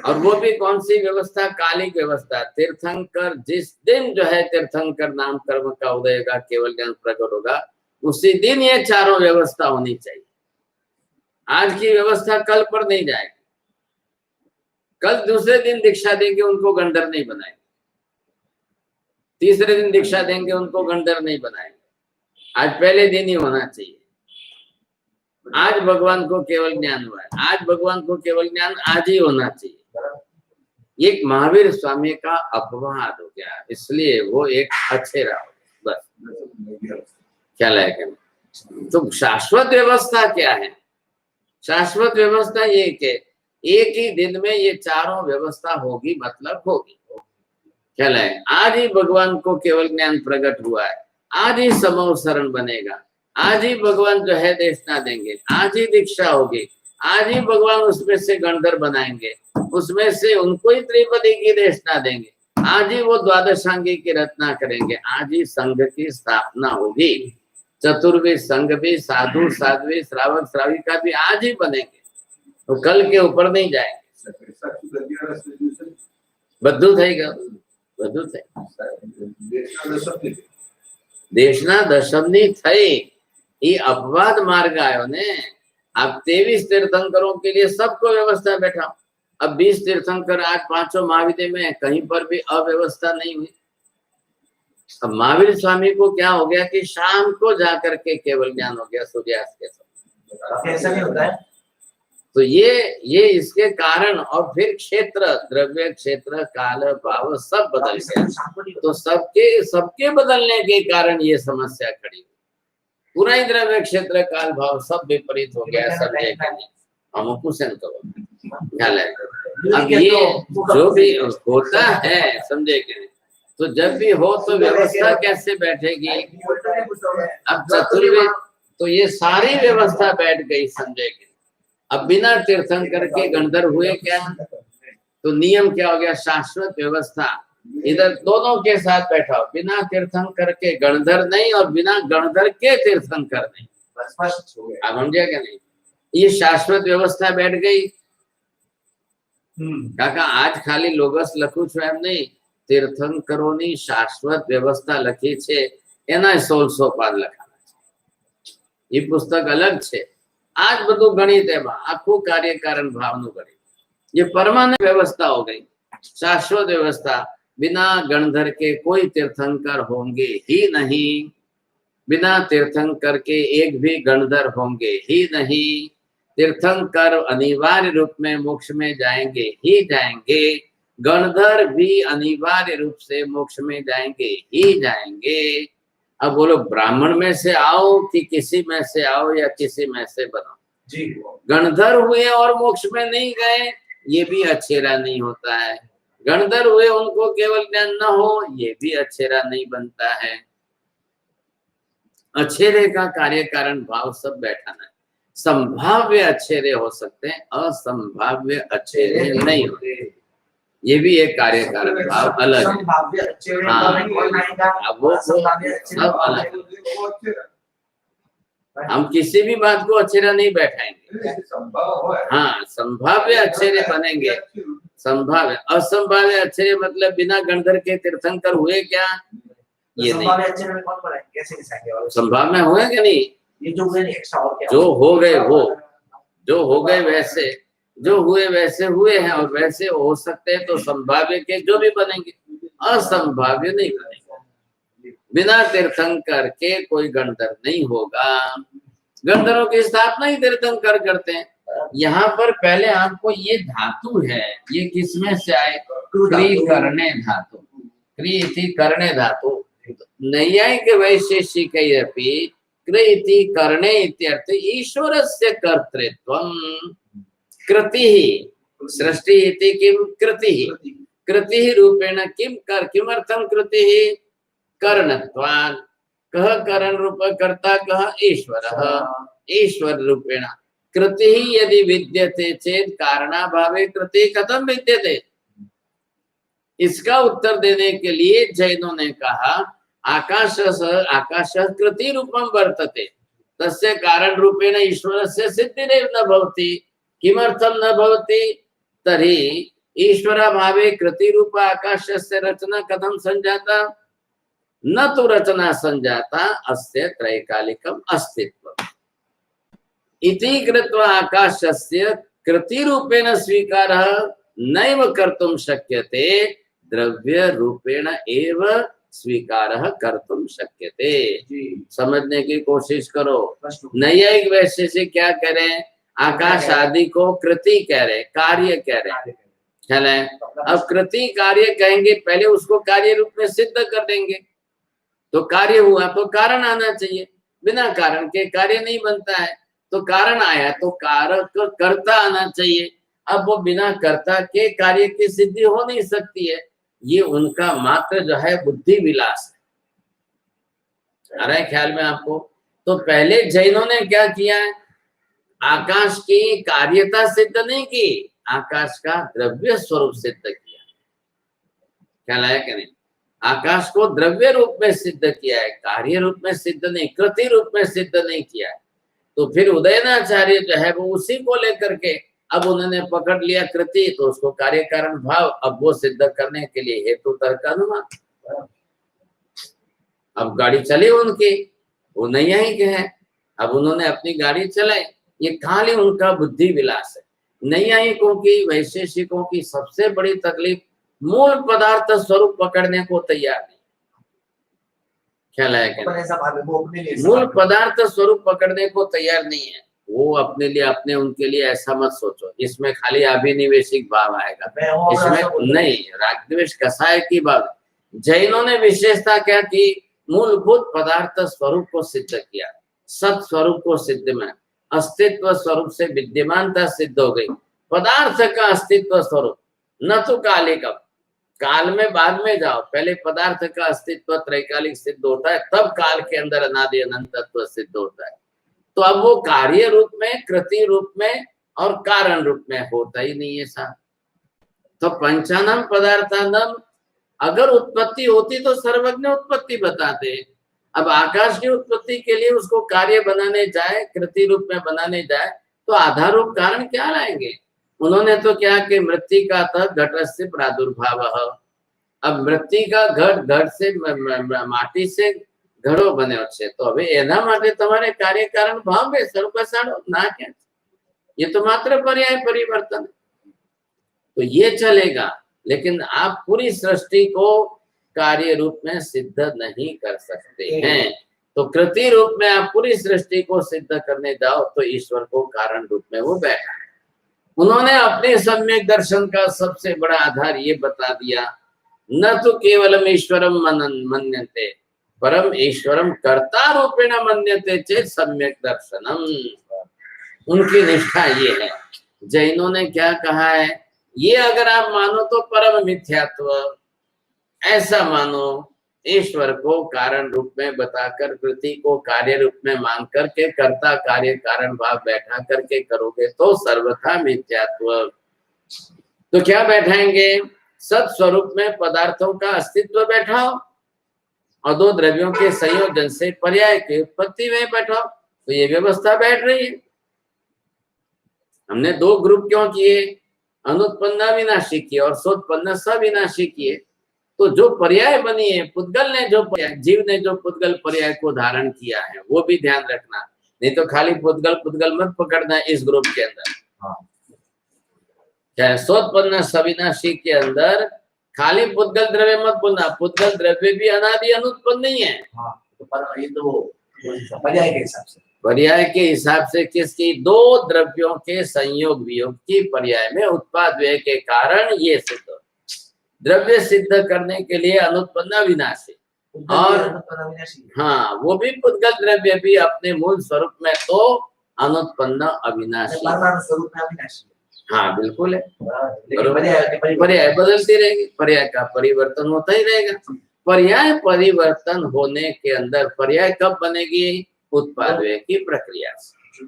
और वो भी कौन सी व्यवस्था? कालिक व्यवस्था। तीर्थंकर जिस दिन जो है तीर्थंकर नाम कर्म का उदय का केवल ज्ञान प्रकट होगा, उसी दिन ये चारों व्यवस्था होनी चाहिए। आज की व्यवस्था कल पर नहीं जाएगी। कल दूसरे दिन दीक्षा देंगे उनको गणधर नहीं बनाएंगे, तीसरे दिन दीक्षा देंगे उनको गणधर नहीं बनाएंगे। आज पहले दिन ही होना चाहिए। आज भगवान को केवल ज्ञान हुआ है, आज भगवान को केवल ज्ञान आज ही होना चाहिए। एक महावीर स्वामी का अपवाद हो गया, इसलिए वो एक अछेरा हो गया बस। क्या लायक? तो शाश्वत व्यवस्था क्या है? शाश्वत व्यवस्था ये कि एक ही दिन में ये चारों व्यवस्था होगी, मतलब होगी। क्या लायक? आज ही भगवान को केवल ज्ञान प्रकट हुआ है, आज ही समूह शरण बनेगा, आज ही भगवान जो है देशना देंगे, आज ही दीक्षा होगी, आज ही भगवान उसमें से गणधर बनाएंगे, उसमें से उनको ही त्रिपदी की देशना देंगे, आज ही वो द्वादशांगी की रचना करेंगे, आज ही संघ की स्थापना होगी। चतुर्वेद संघ भी, साधु साध्वी, श्रावक श्राविका भी आज ही बनेंगे, तो कल के ऊपर नहीं जाएंगे। बद्धू થઈ ગયું, બધું થઈ। દેશના દશમની થઈ, ये अपवाद मार्ग आयो ने। अब 23 तीर्थंकरों के लिए सबको व्यवस्था बैठा। अब 20 तीर्थंकर आज 5 महाविद्यालय में कहीं पर भी अव्यवस्था नहीं हुई। अब महावीर स्वामी को क्या हो गया कि शाम को जाकर के केवल ज्ञान हो गया सूर्यास्त के समय। ऐसा नहीं होता है। तो ये इसके कारण, और फिर क्षेत्र, द्रव्य, क्षेत्र, काल, भाव सब बदल गया। तो सबके बदलने के कारण ये समस्या खड़ी हुई। पूरा ही द्रव्य, क्षेत्र, काल, भाव सब विपरीत हो गया, सब जगह हम कुशन करो ख्याल है। अब ये जो भी होता है समझे कि नहीं, तो जब भी हो तो व्यवस्था कैसे बैठेगी। अब चतुर्वेद तो ये सारी व्यवस्था बैठ गई समझे कि। अब बिना तीर्थंकर के गणधर हुए क्या, तो नियम क्या हो गया, शाश्वत व्यवस्था। इधर दोनों के साथ बैठा हो, बिना तीर्थंकर के गणधर नहीं और बिना गणधर के तीर्थंकर नहीं। अब समझे क्या नहीं, ये शाश्वत व्यवस्था बैठ गई। काका आज खाली लोगस लखू છું એમ નહીં, તીર્થંકરોની શાશ્વત વ્યવસ્થા લખી છે, એના 1600 પાદ લખાણા છે। એ પુસ્તક અલગ છે। आज બધું ગણિત એમાં આખું કાર્યકારણ ભાવનું ગણિત, ये परमानेंट व्यवस्था हो गई, शाश्वत व्यवस्था। बिना गणधर के कोई तीर्थंकर होंगे ही नहीं, बिना तीर्थंकर के एक भी गणधर होंगे ही नहीं। तीर्थंकर अनिवार्य रूप में मोक्ष में जाएंगे ही जाएंगे, गणधर भी अनिवार्य रूप से मोक्ष में जाएंगे ही जाएंगे। अब बोलो ब्राह्मण में से आओ कि किसी में से आओ या किसी में से बनो जी। गणधर हुए और मोक्ष में नहीं गए, ये भी अच्छेरा नहीं होता है। गणधर हुए उनको केवल ज्ञान न हो, ये भी अच्छेरा नहीं बनता है। अच्छेरे का कार्य कारण भाव सब बैठाना है। संभाव्य अच्छेरे हो सकते हैं, असंभाव्य अच्छेरे नहीं होते। ये भी एक कार्य कारण भाव अलग है। अब वो सब अलग। हम किसी भी बात को अच्छेरा नहीं बैठाएंगे। हाँ, संभाव्य अच्छेरे बनेंगे। संभाव्य, असंभाव्य अच्छेरे मतलब बिना गणधर के तीर्थंकर हुए क्या, ये नहीं। संभाव में हुए कि नहीं, ये जो हुए नहीं, एक्स्ट्रा और क्या, जो हो गए वो, जो हो गए वैसे, जो हुए वैसे हुए हैं, और वैसे हो सकते हैं तो संभाव्य के जो भी बनेंगे, असंभाव्य नहीं बनेंगे। बिना तीर्थंकर के कोई गणधर नहीं होगा। गणधरों की स्थापना ही तीर्थंकर करते हैं। यहाँ पर पहले आपको ये धातु है, ये किसमें से आए, क्री करने धातु, क्री इति करने धातु। नैयायिक वैशेषिकैरपि कृति करणे इत्यर्थ ईश्वरस्य कर्तृत्वं कृतिः सृष्टि इति किं कृतिः, कृतिः रूपेण किमर्थं कृतिः करणत्वात्। कः करण रूप कर्ता कः, ईश्वरः। ईश्वर रूपेण कृतिः यदि विद्यते चेत कारणाभावे कृतिः कथं विद्यते। इसका उत्तर देने के लिए जैनों ने कहा आकाश कृति रूपम वर्तते, तस्य कारण रूपेण ईश्वरस्य सिद्धिरेव न भवति। किमर्थं न भवति, तर्हि ईश्वराभावे कृति रूप आकाशस्य रचना कथं संजाता, न तो रचना संजाता अस्य त्रैकालिकम अस्तित्वम् इति कृत्वा आकाशस्य कृति रूपेण स्वीकारः नैव कर्तुं शक्यते, द्रव्य रूपेण एव स्वीकारः कर्तुं शक्यते। समझने की कोशिश करो। नैयायिक वैसे से क्या कह रहे हैं, आकाश आदि को कृति कह रहे, कार्य कह रहे हैं। अब कृति कार्य कहेंगे, पहले उसको कार्य रूप में सिद्ध कर देंगे, तो कार्य हुआ तो कारण आना चाहिए। बिना कारण के कार्य नहीं बनता है, तो कारण आया तो कारक कर्ता आना चाहिए। अब वो बिना कर्ता के कार्य की सिद्धि हो नहीं सकती है। ये उनका मात्र जो है बुद्धि विलास है। आ रहा है ख्याल में आपको। तो पहले जैनों ने क्या किया है, आकाश की कार्यता सिद्ध नहीं की, आकाश का द्रव्य स्वरूप सिद्ध किया। ख्याल आया कि नहीं, आकाश को द्रव्य रूप में सिद्ध किया है, कार्य रूप में सिद्ध नहीं, कृति रूप में सिद्ध नहीं किया है। तो फिर उदयनाचार्य जो है वो उसी को लेकर के अब उन्होंने पकड़ लिया कृति, तो उसको कार्य कारण भाव, अब वो सिद्ध करने के लिए हेतु तर्क अनुमान। अब गाड़ी चली उनकी, वो नैयायिक है, अब उन्होंने अपनी गाड़ी चलाई, ये खाली उनका बुद्धि विलास है। नैयायिकों की, वैशेषिकों की सबसे बड़ी तकलीफ मूल पदार्थ स्वरूप पकड़ने को तैयार नहीं। ख्याल है क्या? अपन ऐसा मान लो, वो अपने लिए मूल पदार्थ स्वरूप पकड़ने को तैयार नहीं है वो, अपने लिए अपने उनके लिए ऐसा मत सोचो, इसमें खाली अभिनिवेशिक भाव आएगा, मैं वो अगर ऐसा इसमें बोलूं, नहीं राग द्वेष कसाय की बात। जैनों ने विशेषता क्या की, मूलभूत पदार्थ स्वरूप को सिद्ध किया, सत स्वरूप को सिद्ध में, अस्तित्व स्वरूप से विद्यमानता सिद्ध हो गई, पदार्थ का अस्तित्व स्वरूप, न तो कालिकम, काल में बाद में जाओ, पहले पदार्थ का अस्तित्व त्रैकालिक सिद्ध होता है, तब काल के अंदर अनादि अनंत तत्व सिद्ध होता है। तो अब वो कार्य रूप में, कृति रूप में और कारण रूप में होता ही नहीं है साहब। तो पंचानम पदार्थानम अगर उत्पत्ति होती तो सर्वज्ञ उत्पत्ति बताते। अब आकाश की उत्पत्ति के लिए उसको कार्य बनाने जाए, कृति रूप में बनाने जाए, तो आधार रूप कारण क्या लाएंगे? उन्होंने तो क्या कि मृत्तिका तक घटस्य प्रादुर्भाव। अब मृत्तिका घट, घट से माटी से घड़ो बने છે, तो હવે એના માટે તમારે કાર્ય કારણ ભાવ બેસાડો બસાડો ના क्या, ये तो मात्र पर्याय परिवर्तन, तो ये चलेगा, लेकिन आप पूरी सृष्टि को कार्य रूप में सिद्ध नहीं कर सकते हैं। तो कृति रूप में आप पूरी सृष्टि को सिद्ध करने जाओ तो ईश्वर को कारण रूप में वो बैठा है। उन्होंने अपने सम्यक दर्शन का सबसे बड़ा आधार ये बता दिया, न तो केवलम ईश्वरम मन्यते परम ईश्वरम कर्ता रूपेण मन्यते चेत सम्यक दर्शनम। उनकी निष्ठा ये है। जैनों ने क्या कहा है, ये अगर आप मानो तो परम मिथ्यात्व, ऐसा मानो ईश्वर को कारण रूप में बताकर कृति को कार्य रूप में मान करके कर्ता कार्य कारण भाव बैठा करके करोगे तो सर्वथा मिथ्यात्व। तो क्या बैठाएंगे? सत स्वरूप में पदार्थों का अस्तित्व बैठाओ और दो द्रव्यों के संयोजन से पर्याय की उत्पत्ति में बैठाओ, तो ये व्यवस्था बैठ रही है। हमने दो ग्रुप क्यों किए? अनुत्पन्न विनाशी किए और सोत्पन्न सविनाशी किए। तो जो पर्याय बनी है, पुद्गल ने जो पर्याय, जीव ने जो पुद्गल पर्याय को धारण किया है वो भी ध्यान रखना, नहीं तो खाली पुद्गल पुद्गल मत पकड़ना इस ग्रुप के अंदर। चाहे सोत्पन्न सविनाशी के अंदर खाली पुद्गल द्रव्य मत बोलना, पुद्गल द्रव्य भी अनादि अनुत्पन्न नहीं है। तो ये तो पर्याय के हिसाब से, पर्याय के हिसाब से किसकी? दो द्रव्यों के संयोग वियोग की पर्याय में उत्पाद व्यय के कारण ये सिद्ध, द्रव्य सिद्ध करने के लिए अनुत्पन्न विनाशी, और हाँ वो भी पुद्गल द्रव्य भी अपने मूल स्वरूप में तो अनुत्पन्न अविनाशी, स्वरूप में अविनाशी। हाँ बिल्कुल है, पर्याय बदलती रहेगी, पर्याय का परिवर्तन होता ही रहेगा। पर्याय परिवर्तन होने के अंदर पर्याय कब बनेगी? उत्पाद व्यय की प्रक्रिया से।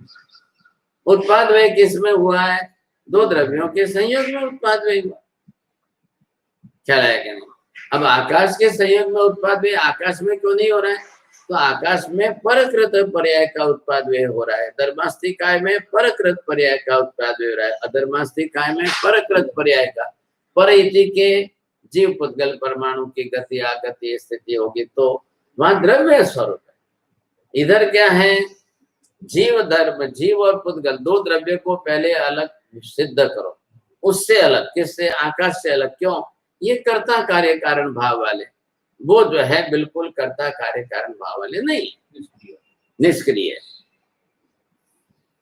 उत्पाद व्यय किसमें हुआ है? दो द्रव्यों के संयोग में उत्पाद व्यय हुआ, क्या रहेगा नहीं? अब आकाश के संयोग में उत्पाद व्यय आकाश में क्यों नहीं हो रहा है? तो आकाश में परकृत पर्याय का उत्पाद व्यय हो रहा है, धर्मास्तिकाय में परकृत पर्याय का उत्पाद व्यय हो रहा है, अधर्मास्तिकाय में परकृत पर्याय का। पर इति के जीव पुद्गल परमाणु की गति आगति स्थिति होगी तो वहां द्रव्य स्वरूप है। इधर क्या है? जीव धर्म, जीव और पुद्गल दो द्रव्य को पहले अलग सिद्ध करो, उससे अलग, किससे? आकाश से अलग। क्यों? ये कर्ता कार्य कारण भाव वाले, वो जो है बिल्कुल कर्ता कार्य कारण भाव वाले नहीं, निष्क्रिय।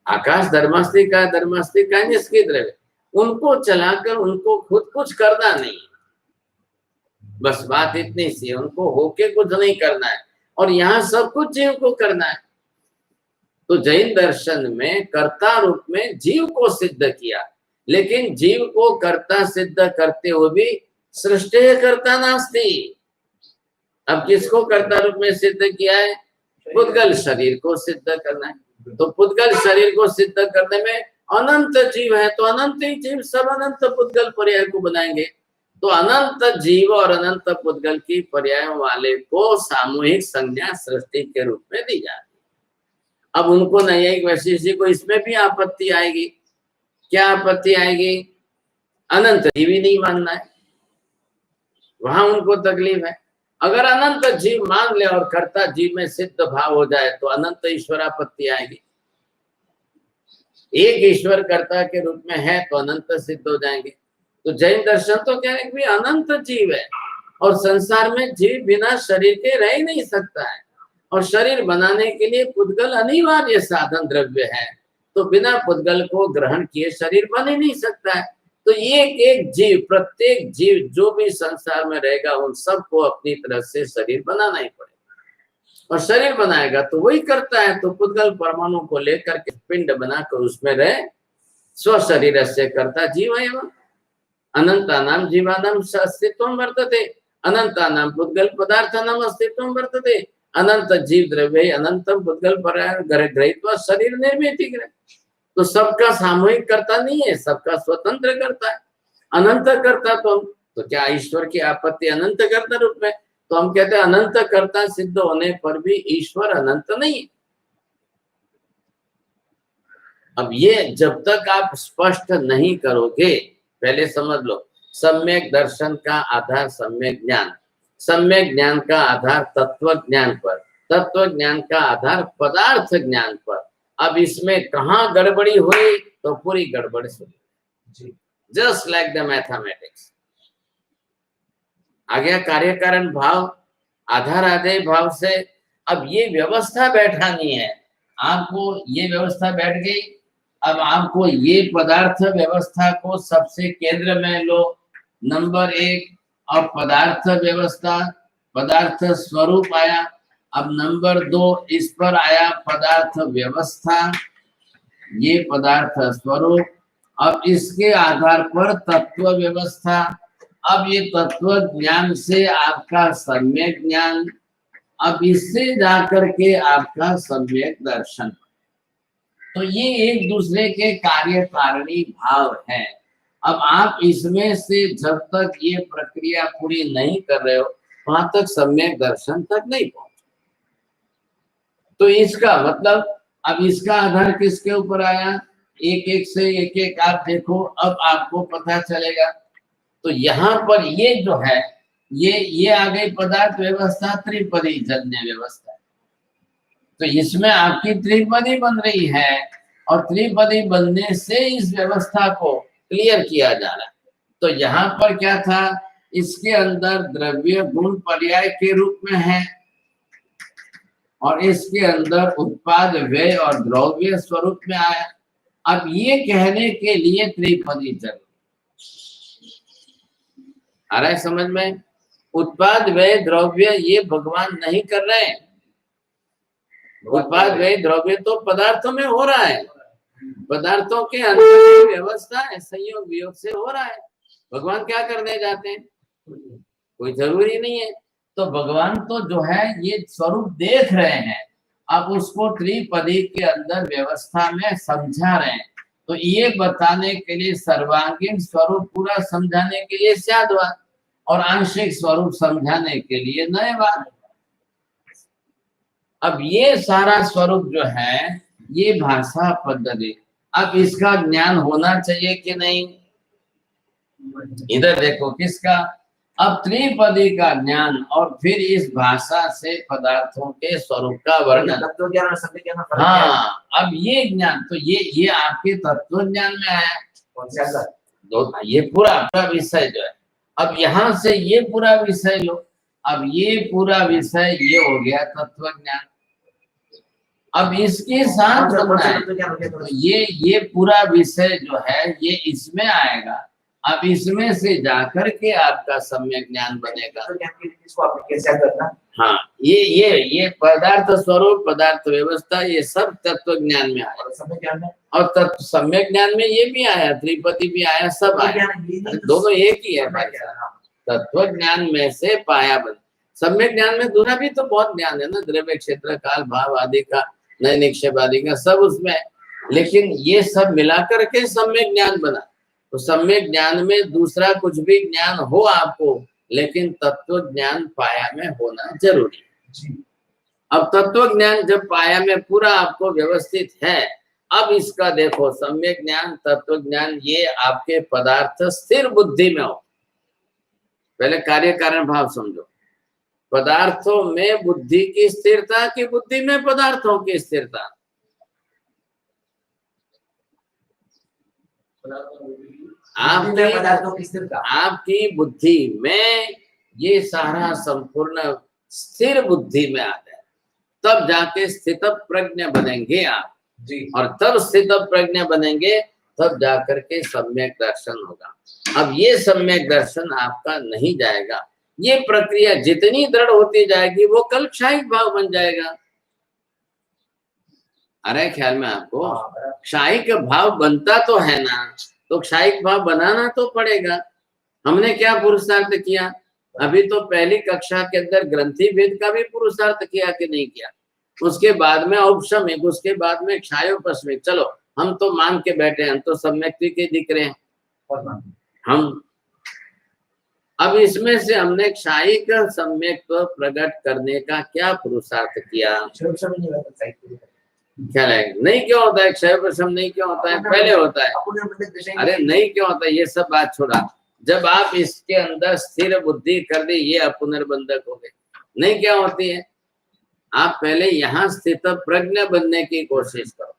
आकाश धर्मास्तिका, धर्मास्तिका निष्क्रिय द्रव्य, उनको चलाकर उनको खुद कुछ करना नहीं, बस बात इतनी सी, उनको होके कुछ नहीं करना है, और यहाँ सब कुछ जीव को करना है। तो जैन दर्शन में कर्ता रूप में जीव को सिद्ध किया, लेकिन जीव को कर्ता सिद्ध करते हुए भी सृष्टि कर्ता नास्ति। अब किसको कर्ता रूप में सिद्ध किया है? पुद्गल शरीर को सिद्ध करना है। तो पुद्गल शरीर को सिद्ध करने में अनंत जीव है, तो अनंत ही जीव सब अनंत पुद्गल पर्याय को बनाएंगे। तो अनंत जीव और अनंत पुद्गल की पर्याय वाले को सामूहिक संज्ञा सृष्टि के रूप में दी जाती है। अब उनको न्यायिक वैशेषिकी को इसमें भी आपत्ति आएगी। क्या आपत्ति आएगी? अनंत जीव ही नहीं मानना है, वहां उनको तकलीफ है। अगर अनंत जीव मान ले और कर्ता जीव में सिद्ध भाव हो जाए तो अनंत ईश्वरापत्ति आएगी। एक ईश्वर कर्ता के रूप में है तो अनंत सिद्ध हो जाएंगे। तो जैन दर्शन तो कह रहे हैं कि अनंत जीव है और संसार में जीव बिना शरीर के रह ही नहीं सकता है। और शरीर बनाने के लिए पुद्गल अनिवार्य साधन द्रव्य है, तो बिना पुद्गल को ग्रहण किए शरीर बन ही नहीं सकता है। तो एक एक जीव, प्रत्येक जीव जो भी संसार में रहेगा उन सबको अपनी तरफ से शरीर बनाना ही पड़ेगा, और शरीर बनाएगा तो वही करता है। तो पुद्गल परमाणु को लेकर के पिंड बनाकर उसमें रहे, स्व शरीर से करता जीव है। अनंतानां जीवानां अस्तित्वं वर्तते, अनंतानां पुद्गल पदार्थानां अस्तित्वं वर्तते, अनंत जीव द्रव्य अनंतम पुद्गल ग्रहीत्वा शरीर निर्मिति ग्रह। तो सबका सामूहिक करता नहीं है, सबका स्वतंत्र करता है, अनंत करता। तो क्या ईश्वर की आपत्ति अनंत करता रूप में? तो हम कहते हैं अनंत करता सिद्ध होने पर भी ईश्वर अनंत नहीं है। अब ये जब तक आप स्पष्ट नहीं करोगे, पहले समझ लो, सम्यक दर्शन का आधार सम्यक ज्ञान, सम्यक ज्ञान का आधार तत्व ज्ञान पर, तत्व ज्ञान का आधार पदार्थ ज्ञान पर। अब इसमें कहाँ गड़बड़ी हुई तो पूरी गड़बड़ हुई, जस्ट लाइक द मैथमेटिक्स। आ गया कार्य कारण भाव, आधार आधे भाव से। अब ये व्यवस्था बैठानी है आपको, ये व्यवस्था बैठ गई। अब आपको ये पदार्थ व्यवस्था को सबसे केंद्र में लो, नंबर 1। और पदार्थ व्यवस्था, पदार्थ स्वरूप आया। अब नंबर 2 इस पर आया पदार्थ व्यवस्था, ये पदार्थ स्वरूप। अब इसके आधार पर तत्व व्यवस्था। अब ये तत्व ज्ञान से आपका सम्यक ज्ञान, अब इससे जाकर के आपका सम्यक दर्शन। तो ये एक दूसरे के कार्य कारिणी भाव है। अब आप इसमें से जब तक ये प्रक्रिया पूरी नहीं कर रहे हो, वहां तक सम्यक दर्शन तक नहीं पहुंचे। तो इसका मतलब, अब इसका आधार किसके ऊपर आया? एक एक से एक एक आप देखो, अब आपको पता चलेगा। तो यहाँ पर ये जो है, ये आ गई पदार्थ व्यवस्था, त्रिपदी जन्य व्यवस्था। तो इसमें आपकी त्रिपदी बन रही है, और त्रिपदी बनने से इस व्यवस्था को क्लियर किया जा रहा है। तो यहाँ पर क्या था, इसके अंदर द्रव्य गुण पर्याय के रूप में है, और इसके अंदर उत्पाद व्यय और द्रव्य स्वरूप में आया। अब ये कहने के लिए त्रिपदी जरूरी आ रहा है समझ में? उत्पाद व्यय द्रव्य ये भगवान नहीं कर रहे हैं। उत्पाद व्यय द्रव्य तो पदार्थों में हो रहा है, पदार्थों के अंदर व्यवस्था है, संयोग वियोग से हो रहा है। भगवान क्या करने जाते हैं? कोई जरूरी नहीं है। तो भगवान तो जो है ये स्वरूप देख रहे हैं, अब उसको त्रिपदी के अंदर व्यवस्था में समझा रहे हैं। तो ये बताने के लिए सर्वांगीण स्वरूप पूरा समझाने के लिए स्याद्वाद, और आंशिक स्वरूप समझाने के लिए नयवाद। अब ये सारा स्वरूप जो है ये भाषा पद्धति, अब इसका ज्ञान होना चाहिए कि नहीं? इधर देखो किसका, अब त्रिपदी का ज्ञान, और फिर इस भाषा से पदार्थों के स्वरूप का वर्णन। तत्व ज्ञान और सम्यक ज्ञान में हाँ, अब ये ज्ञान तो ये आपके तत्व ज्ञान में आया। दो ये पूरा विषय जो है, अब यहाँ से ये पूरा विषय लो। अब ये पूरा विषय ये हो गया तत्व ज्ञान। अब इसके साथ तो ये पूरा विषय जो है ये इसमें आएगा। अब इसमें से जाकर के आपका सम्यक ज्ञान बनेगा। कैसे करना? हाँ, ये पदार्थ स्वरूप, पदार्थ व्यवस्था, ये सब तत्व ज्ञान में आया। सम्यक ज्ञान में, और तत्व सम्यक ज्ञान में ये भी आया, त्रिपदी भी आया, सब आया, दोनों एक ही है भाई। तत्व ज्ञान में से पाया बन। सम्यक ज्ञान में दूसरा भी तो बहुत ज्ञान है ना, द्रव्य क्षेत्र काल भाव आदि का, नए निक्षेप आदि का, सब उसमें है। लेकिन ये सब मिलाकर के सम्यक ज्ञान बना। तो सम्यक ज्ञान में दूसरा कुछ भी ज्ञान हो आपको, लेकिन तत्व ज्ञान पाया में होना जरूरी है। अब तत्व ज्ञान जब पाया में पूरा आपको व्यवस्थित है, अब इसका देखो सम्यक ज्ञान, तत्व ज्ञान, ये आपके पदार्थ स्थिर बुद्धि में हो। पहले कार्य कारण भाव समझो। पदार्थों में बुद्धि की स्थिरता कि बुद्धि में पदार्थों की स्थिरता? आपकी बुद्धि में ये सारा संपूर्ण स्थिर बुद्धि में आ जाए, तब जाके स्थित प्रज्ञ बनेंगे आप। जी और तब स्थित प्रज्ञ बनेंगे, तब जाकर के सम्यक दर्शन होगा। अब ये सम्यक दर्शन आपका नहीं जाएगा। ये प्रक्रिया जितनी दृढ़ होती जाएगी वो कल क्षायिक भाव बन जाएगा। अरे ख्याल में आपको क्षायिक भाव बनता तो है ना, तो क्षायिक भाव बनाना तो पड़ेगा। हमने क्या पुरुषार्थ किया? अभी तो पहली कक्षा के अंदर ग्रंथि भेद का भी पुरुषार्थ किया कि नहीं किया? उसके बाद में औपशमिक, उसके बाद में क्षायोपशमिक। चलो हम तो मान के बैठे हैं, हम तो सम्यक के दिख रहे हैं हम। अब इसमें से हमने क्षायिक सम्यक प्रकट करने का क्या पुरुषार्थ किया? क्या लगेगा? नहीं क्यों होता है क्षयोपशम? नहीं क्यों होता है? पहले होता है। अरे नहीं क्यों होता है? ये सब बात छोड़ा। जब आप इसके अंदर स्थिर बुद्धि कर दी, ये अपुनर्बंधक हो गए। नहीं क्या होती है? आप पहले यहाँ स्थित प्रज्ञ बनने की कोशिश करो,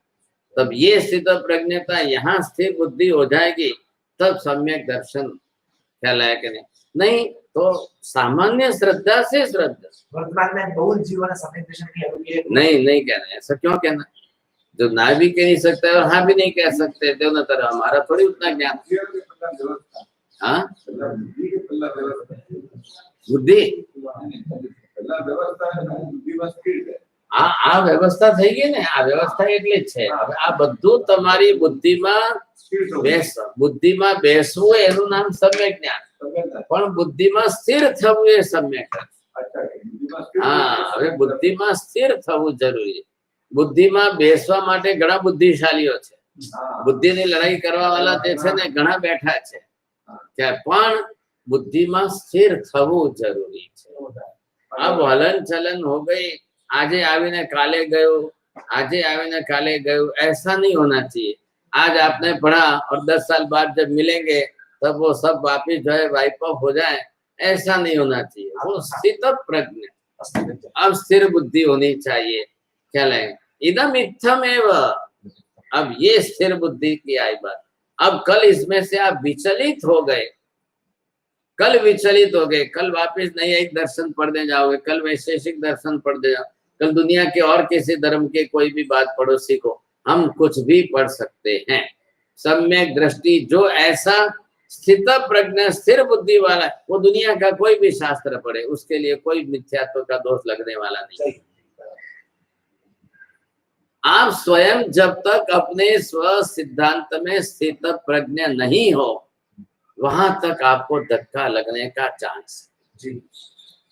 तब ये स्थित प्रज्ञता यहाँ स्थिर बुद्धि हो जाएगी, तब सम्यक दर्शन कहलाएगा। नहीं तो सामान्य श्रद्धा से श्रद्धा। वर्तमान में बहुल जीवन सम्यक दर्शन की अनुभूति नहीं कहना है। ऐसा क्यों कहना? जो ना भी कह नहीं सकता है और हाँ भी नहीं कह सकते, तो ना तरह हमारा थोड़ी उतना ज्ञान। हाँ बुद्धि આ વ્યવસ્થા થઈ ગઈ ને, આ વ્યવસ્થા એટલી જ છે। આ બધું તમારી બુદ્ધિમાં બેસવું એનું નામ સમ્યક જ્ઞાન, પણ બુદ્ધિમાં સ્થિર થવું એ સમ્યક। હા હવે બુદ્ધિમાં સ્થિર થવું જરૂરી। બુદ્ધિમાં બેસવા માટે ઘણા બુદ્ધિશાળીઓ છે, બુદ્ધિની લડાઈ કરવા વાળા જે છે ને ઘણા બેઠા છે, પણ બુદ્ધિમાં સ્થિર થવું જરૂરી છે। अब हलन चलन हो गई, आजे आवीने काले गयो, आजे आवीने काले गयो, ऐसा नहीं होना चाहिए। आज आपने पढ़ा और 10 साल बाद जब मिलेंगे तब वो सब वापिस जो है वाइप ऑफ हो जाए, ऐसा नहीं होना चाहिए। वो स्थित प्रज्ञ, अब स्थिर बुद्धि होनी चाहिए। क्या लगे? इदम इत्थम एव। अब ये स्थिर बुद्धि की आई बात। अब कल इसमें से आप विचलित हो गए, कल विचलित हो गए, कल वापस नहीं एक दर्शन पढ़ने जाओगे, कल वैशेषिक दर्शन पढ़ने जाओ, कल दुनिया के और किसी धर्म के कोई भी बात पढ़ो, सीखो। हम कुछ भी पढ़ सकते हैं। सम्यक दृष्टि जो ऐसा स्थित प्रज्ञ स्थिर बुद्धि वाला है, वो दुनिया का कोई भी शास्त्र पढ़े, उसके लिए कोई मिथ्यात्व का दोष लगने वाला नहीं। आप स्वयं जब तक अपने स्व सिद्धांत में स्थित प्रज्ञ नहीं हो, वहां तक आपको धक्का लगने का चांस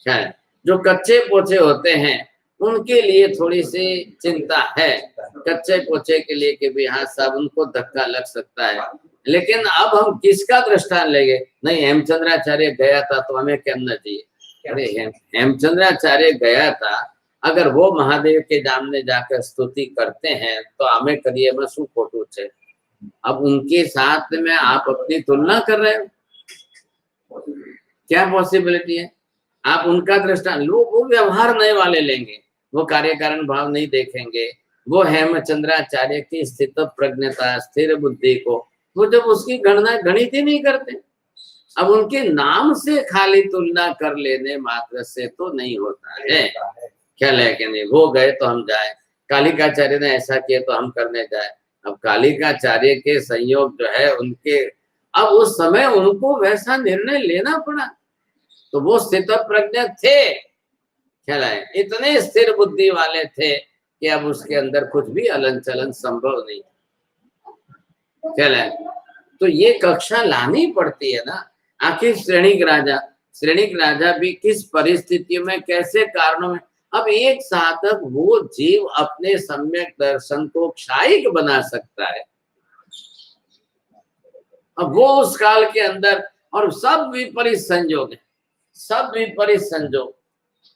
है। जो कच्चे पोचे होते हैं उनके लिए थोड़ी सी चिंता है, कच्चे पोचे के लिए कि भी हाँ साहब उनको धक्का लग सकता है। लेकिन अब हम किसका दृष्टांत लेंगे? नहीं हेमचंद्राचार्य गया था तो हमें कहना चाहिए। अरे हेमचंद्राचार्य गया था, अगर वो महादेव के सामने जाकर स्तुति करते हैं तो हमें करिए में शू खोटू है। अब उनके साथ में आप अपनी तुलना कर रहे हो, क्या पॉसिबिलिटी है? आप उनका दृष्टांत लोग वो व्यवहार नए वाले लेंगे, वो कार्य कारण भाव नहीं देखेंगे, वो हेमचंद्राचार्य की स्थित प्रज्ञता स्थिर बुद्धि को वो जब उसकी गणना गणित ही नहीं करते। अब उनके नाम से खाली तुलना कर लेने मात्र से तो नहीं होता है। क्या लेके नहीं, वो गए तो हम जाए, कालिकाचार्य ने ऐसा किया तो हम करने जाए। अब कालिकाचार्य के संयोग जो है उनके, अब उस समय उनको वैसा निर्णय लेना पड़ा, तो वो स्थित प्रज्ञ थे। क्या है, इतने स्थिर बुद्धि वाले थे कि अब उसके अंदर कुछ भी हलन चलन संभव नहीं। क्या है, तो ये कक्षा लानी पड़ती है ना। आखिर श्रेणिक राजा भी किस परिस्थितियों में कैसे कारणों में, अब एक साधक वो जीव अपने सम्यक दर्शन को क्षायिक बना सकता है। अब वो उस काल के अंदर, और सब विपरीत संयोग है, सब विपरीत संयोग,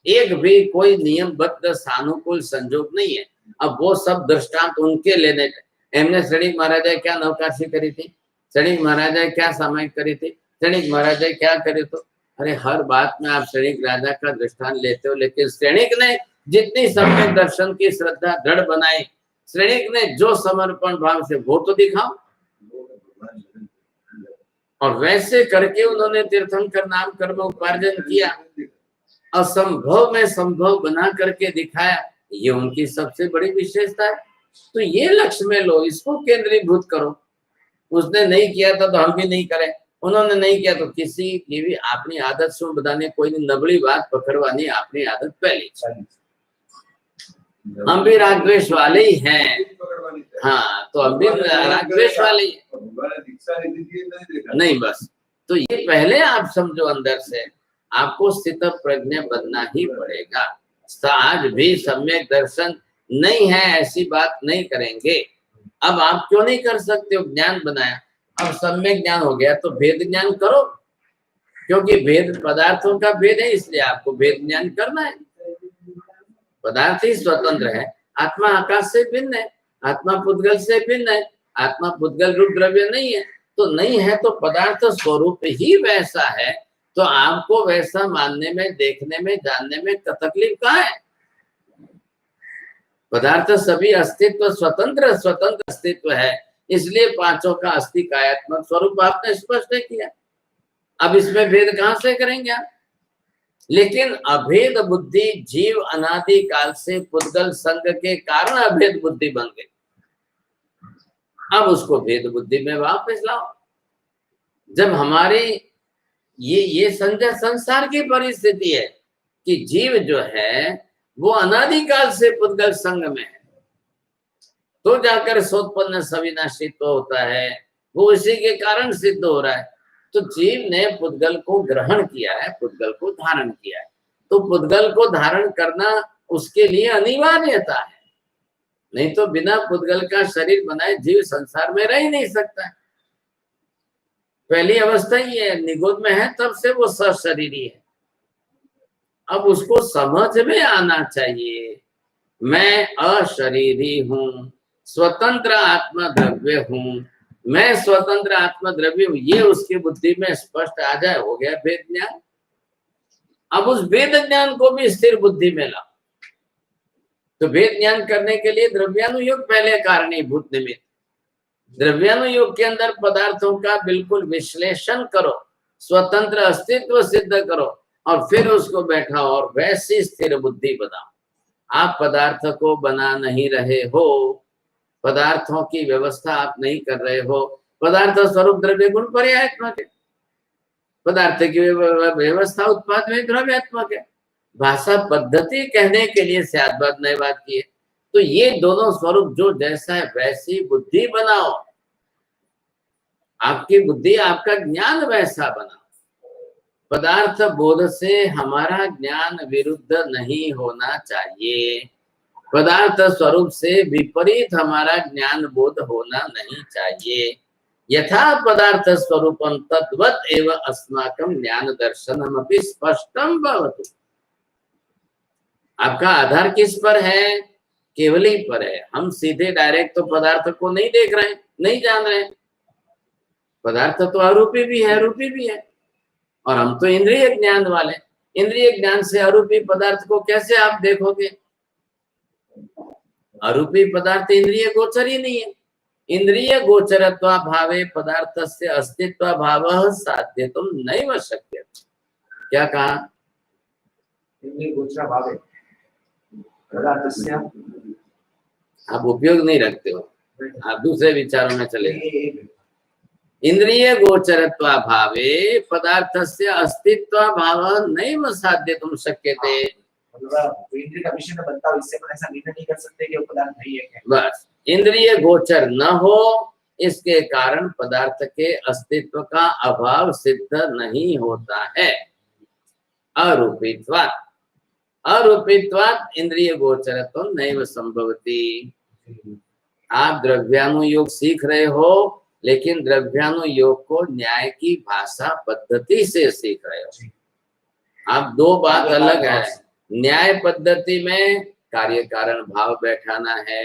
एक भी कोई नियमबद्ध सानुकूल संयोग नहीं है। अब वो सब दृष्टांत उनके लेने गए। एमने श्रेणिक महाराजा क्या नौकाशी करी थी, श्रेणिक महाराजा क्या सामायिक करी थी, श्रेणिक महाराजा क्या करे, तो अरे हर बात में आप श्रेणिक राजा का दृष्टांत लेते हो, लेकिन श्रेणिक ने जितनी सम्यक दर्शन की श्रद्धा दृढ़ बनाई, श्रेणिक ने जो समर्पण भाव से वो तो दिखाओ। और वैसे करके उन्होंने तीर्थंकर नाम कर्म उपार्जन किया, असंभव में संभव बना करके दिखाया। ये उनकी सबसे बड़ी विशेषता है। तो ये लक्ष्य में लो, इसको केंद्रीभूत करो। उसने नहीं किया था तो हम भी नहीं करें, उन्होंने नहीं किया तो किसी की भी अपनी आदत से बताने कोई नबड़ी बात पकड़वानी अपनी आदत पहली। हम भी राग द्वेष वाले ही हैं। हाँ, तो हम भी राग द्वेष वाले ही नहीं, बस तो ये पहले आप समझो अंदर से आपको स्थित प्रज्ञ बनना ही पड़ेगा। आज भी सम्यक दर्शन नहीं है ऐसी बात नहीं करेंगे। अब आप क्यों नहीं कर सकते हो? ज्ञान बनाया, अब सम्यक ज्ञान हो गया तो भेद ज्ञान करो, क्योंकि भेद पदार्थों का भेद है, इसलिए आपको भेद ज्ञान करना है। पदार्थ ही स्वतंत्र है, आत्मा आकाश से भिन्न है, आत्मा पुद्गल से भिन्न है, आत्मा पुद्गल रूप द्रव्य नहीं है। तो नहीं है तो पदार्थ स्वरूप ही वैसा है, तो आपको वैसा मानने में, देखने में, जानने में तकलीफ कहाँ है? पदार्थ सभी अस्तित्व स्वतंत्र अस्तित्व है, इसलिए पांचों का अस्थि कायात्मक स्वरूप आपने स्पष्ट किया। अब इसमें भेद कहां से करेंगे आप? लेकिन अभेद बुद्धि जीव अनादि काल से पुद्गल संग के कारण अभेद बुद्धि बन गई। अब उसको भेद बुद्धि में वापस लाओ। जब हमारे ये संसार की परिस्थिति है कि जीव जो है वो अनादिकाल से पुद्गल संग में है, तो जाकर सोत्पन्न सविनाशित्व होता है, वो उसी के कारण सिद्ध हो रहा है। तो जीव ने पुद्गल को ग्रहण किया है, पुद्गल को धारण किया है, तो पुद्गल को धारण करना उसके लिए अनिवार्यता है। नहीं तो बिना पुद्गल का शरीर बनाए जीव संसार में रह ही नहीं सकता है। पहली अवस्था ही है, निगोद में है तब से वो सशरीरी है। अब उसको समझ में आना चाहिए, मैं अशरीरी हूँ, स्वतंत्र आत्मा द्रव्य हूँ, मैं स्वतंत्र आत्मा द्रव्य हूँ, ये उसकी बुद्धि में स्पष्ट आ जाए, हो गया भेद ज्ञान। अब उस भेद ज्ञान को भी स्थिर बुद्धि में लाओ। तो भेद ज्ञान करने के लिए द्रव्यानुयोग पहले कारणीभूत निमित्त। द्रव्यानुयोग के अंदर पदार्थों का बिल्कुल विश्लेषण करो, स्वतंत्र अस्तित्व सिद्ध करो, और फिर उसको बैठाओ और वैसी स्थिर बुद्धि बनाओ। आप पदार्थ को बना नहीं रहे हो, पदार्थों की व्यवस्था आप नहीं कर रहे हो। पदार्थ स्वरूप द्रव्य गुण पर्यायात्मक है, पदार्थ की व्यवस्था उत्पाद में द्रव्यात्मक है। भाषा पद्धति कहने के लिए स्याद्वाद नए बात की है। तो ये दोनों स्वरूप जो जैसा है वैसी बुद्धि बनाओ, आपकी बुद्धि, आपका ज्ञान वैसा बनाओ। पदार्थ बोध से हमारा ज्ञान विरुद्ध नहीं होना चाहिए, पदार्थ स्वरूप से विपरीत हमारा ज्ञान बोध होना नहीं चाहिए। यथा पदार्थ स्वरूपम तद्वत् एव अस्माकं ज्ञान दर्शनमपि स्पष्टं भवतु। आपका आधार किस पर है? केवली पर है। हम सीधे डायरेक्ट तो पदार्थ को नहीं देख रहे, नहीं जान रहे। पदार्थ तो अरूपी भी है, रूपी भी है, और हम तो इंद्रिय ज्ञान वाले। इंद्रिय ज्ञान से अरूपी पदार्थ को कैसे आप देखोगे? अरूपी पदार्थ इंद्रिय गोचर ही नहीं है। इंद्रिय गोचरत्वा भावे पदार्थस्य अस्तित्व भावः साध्यतुं नैव शक्यते। क्या कहा? इंद्रिय गोचर भावे पदार्थस्य, आप उपयोग नहीं रखते हो, आप दूसरे विचारों में चले। इंद्रिय गोचरत्वा भावे पदार्थस्य अस्तित्व भावः नैव साध्यतुं शक्यते। इंद्रिय का विषय में बनता, इससे हम ऐसा निर्णय नहीं कर सकते कि वो पदार्थ नहीं है। बस इंद्रिय गोचर न हो, इसके कारण पदार्थ के अस्तित्व का अभाव सिद्ध नहीं होता है। अरूपित्वात्, अरूपित्वात् इंद्रिय गोचरत्वं नैव संभवति। आप द्रव्यानुयोग सीख रहे हो, लेकिन द्रव्यानुयोग को न्याय की भाषा पद्धति से सीख रहे हो। आप दो बात अलग है। न्याय पद्धति में कार्य कारण भाव बैठाना है,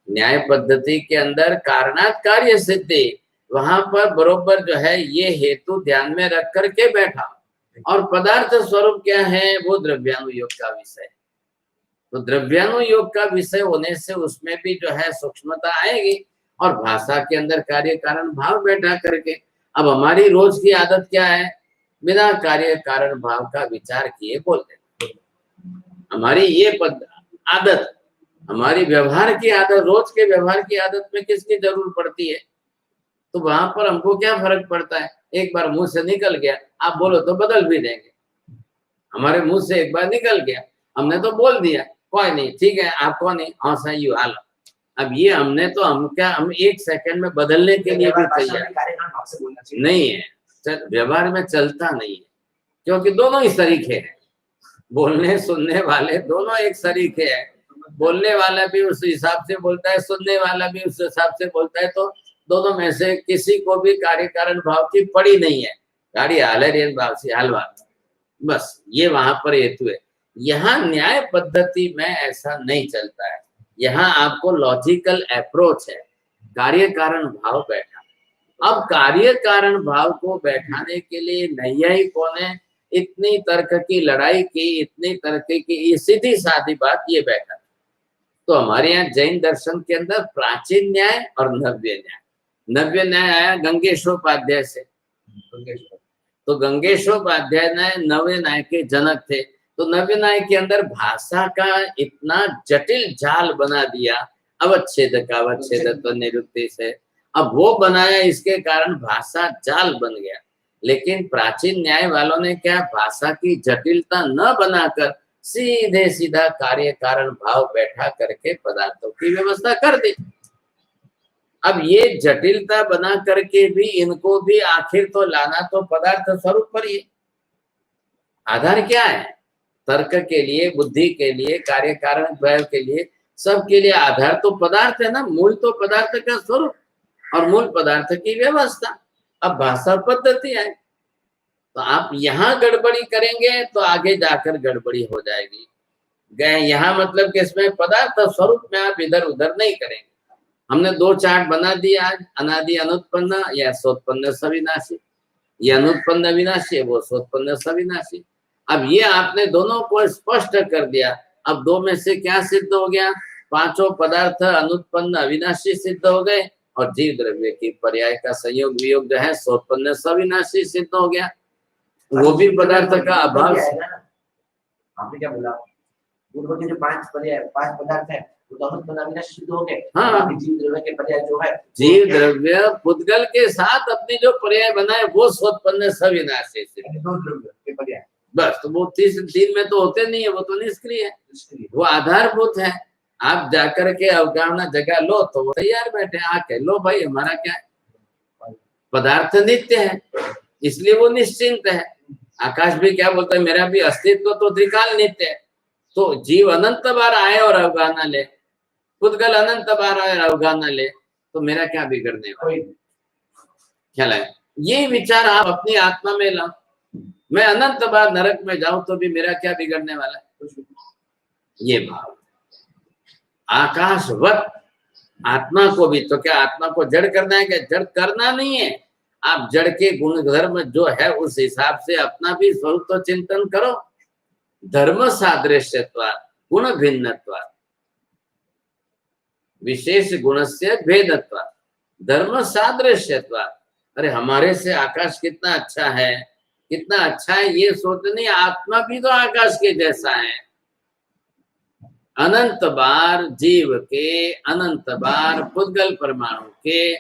न्याय पद्धति के अंदर कारणात् कार्य सिद्धि, वहां पर बरोबर जो है ये हेतु ध्यान में रख करके बैठा। और पदार्थ स्वरूप क्या है? वो द्रव्यानुयोग का विषय। तो द्रव्यानुयोग का विषय होने से उसमें भी जो है सूक्ष्मता आएगी, और भाषा के अंदर कार्य कारण भाव बैठा करके। अब हमारी रोज की आदत क्या है? बिना कार्य कारण भाव का विचार किए बोल देना। हमारी ये आदत, हमारी व्यवहार की आदत, रोज के व्यवहार की आदत में किसकी जरूरत पड़ती है? तो वहां पर हमको क्या फर्क पड़ता है? एक बार मुंह से निकल गया, आप बोलो तो बदल भी देंगे। हमारे मुंह से एक बार निकल गया, हमने तो बोल दिया, कोई नहीं, ठीक है, आपको नहीं, हाँ सही हो, हालो। अब ये हमने तो हम एक सेकंड में बदलने के लिए भी तैयार नहीं है, व्यवहार में चलता नहीं है, क्योंकि दोनों ही सरीखे हैं, बोलने सुनने वाले दोनों एक सरीखे हैं। बोलने वाला भी उस हिसाब से बोलता है, सुनने वाला भी उस हिसाब से बोलता है, तो दोनों में से किसी को भी कार्य कारण भाव की पड़ी नहीं है। गाड़ी हालरियन भाव से हलवा, बस ये वहां पर हेतु है। यहाँ न्याय पद्धति में ऐसा नहीं चलता है, यहाँ आपको लॉजिकल अप्रोच है, कार्य कारण भाव बैठा। अब कार्य कारण भाव को बैठाने के लिए नैयायिकों ने इतनी तर्क की लड़ाई की, इतनी तर्क की, सीधी साधी बात ये बैठा। तो हमारे यहाँ जैन दर्शन के अंदर प्राचीन न्याय और नव्य न्याय, नव्य न्याय आया गंगेशोपाध्याय से, तो गंगेशोपाध्याय नव्य न्याय के जनक थे। तो नव्य न्याय के अंदर भाषा का इतना जटिल जाल बना दिया, अवच्छेद का अवच्छेद तो निरुक्ति से, अब वो बनाया, इसके कारण भाषा जाल बन गया। लेकिन प्राचीन न्याय वालों ने क्या, भाषा की जटिलता न बनाकर सीधे सीधा कार्य कारण भाव बैठा करके पदार्थों की व्यवस्था कर दी। अब ये जटिलता बना करके भी इनको भी आखिर तो लाना तो पदार्थ स्वरूप पर ही। आधार क्या है? तर्क के लिए, बुद्धि के लिए, कार्य कारण भाव के लिए, सबके लिए आधार तो पदार्थ है ना, मूल तो पदार्थ का स्वरूप और मूल पदार्थ की व्यवस्था। अब भाषा पद्धति है, तो आप यहाँ गड़बड़ी करेंगे तो आगे जाकर गड़बड़ी हो जाएगी। गए यहाँ मतलब कि इसमें पदार्थ स्वरूप में आप इधर उधर नहीं करेंगे। हमने दो चार्ट बना दिया आज, अनादि अनुत्पन्न या सोत्पन्न सविनाशी, ये अनुत्पन्न अविनाशी है, वो सोत्पन्न सविनाशी। अब ये आपने दोनों को स्पष्ट कर दिया। अब दो में से क्या सिद्ध हो गया? पांचों पदार्थ अनुत्पन्न अविनाशी सिद्ध हो गए और जीव द्रव्य की पर्याय का संयोग वियोग जो है सोत्पन्न सविनाशी सिद्ध हो गया। वो भी पदार्थ का अभाव। आपने क्या बोला? पूर्व के जो पांच पदार्थ है वो तो अनुत्पन्न अविनाशी सिद्ध हो गए। हाँ, जीव द्रव्य के पर्याय जो है, जीव द्रव्य पुद्गल के साथ अपनी जो पर्याय बनाए वो सोत्पन्न सविनाशी सिद्ध, दो द्रव्य के पर्याय, बस। तो वो तीन में तो होते नहीं है, वो तो निष्क्रिय है, वो आधारभूत है। आप जाकर के अवगाहना जगह लो तो वो तैयार बैठे, आके लो भाई हमारा क्या है, पदार्थ नित्य है इसलिए वो निश्चिंत है। आकाश भी क्या बोलता है, मेरा भी अस्तित्व तो त्रिकाल नित्य है। तो जीव अनंत बार आए और अवगाहना ले, पुद्गल अनंत बार आए और अवगाहना ले, तो मेरा क्या बिगड़ने वाला ख्याल है? ये विचार आप अपनी आत्मा में लाओ। मैं अनंत बार नरक में जाऊं तो भी मेरा क्या बिगड़ने वाला है? ये भाव आकाशवत आत्मा को भी, तो क्या आत्मा को जड़ करना है? क्या जड़ करना नहीं है, आप जड़ के गुण धर्म जो है उस हिसाब से अपना भी स्वरूप तो चिंतन करो। धर्म सादृश्यत्वा गुण भिन्नत्वा विशेष गुण से भेदत्वा धर्म सादृश्यत्वा। अरे हमारे से आकाश कितना अच्छा है, कितना अच्छा है ये सोचने, आत्मा भी तो आकाश के जैसा है। अनंत बार जीव के, अनंत बार पुद्गल परमाणु के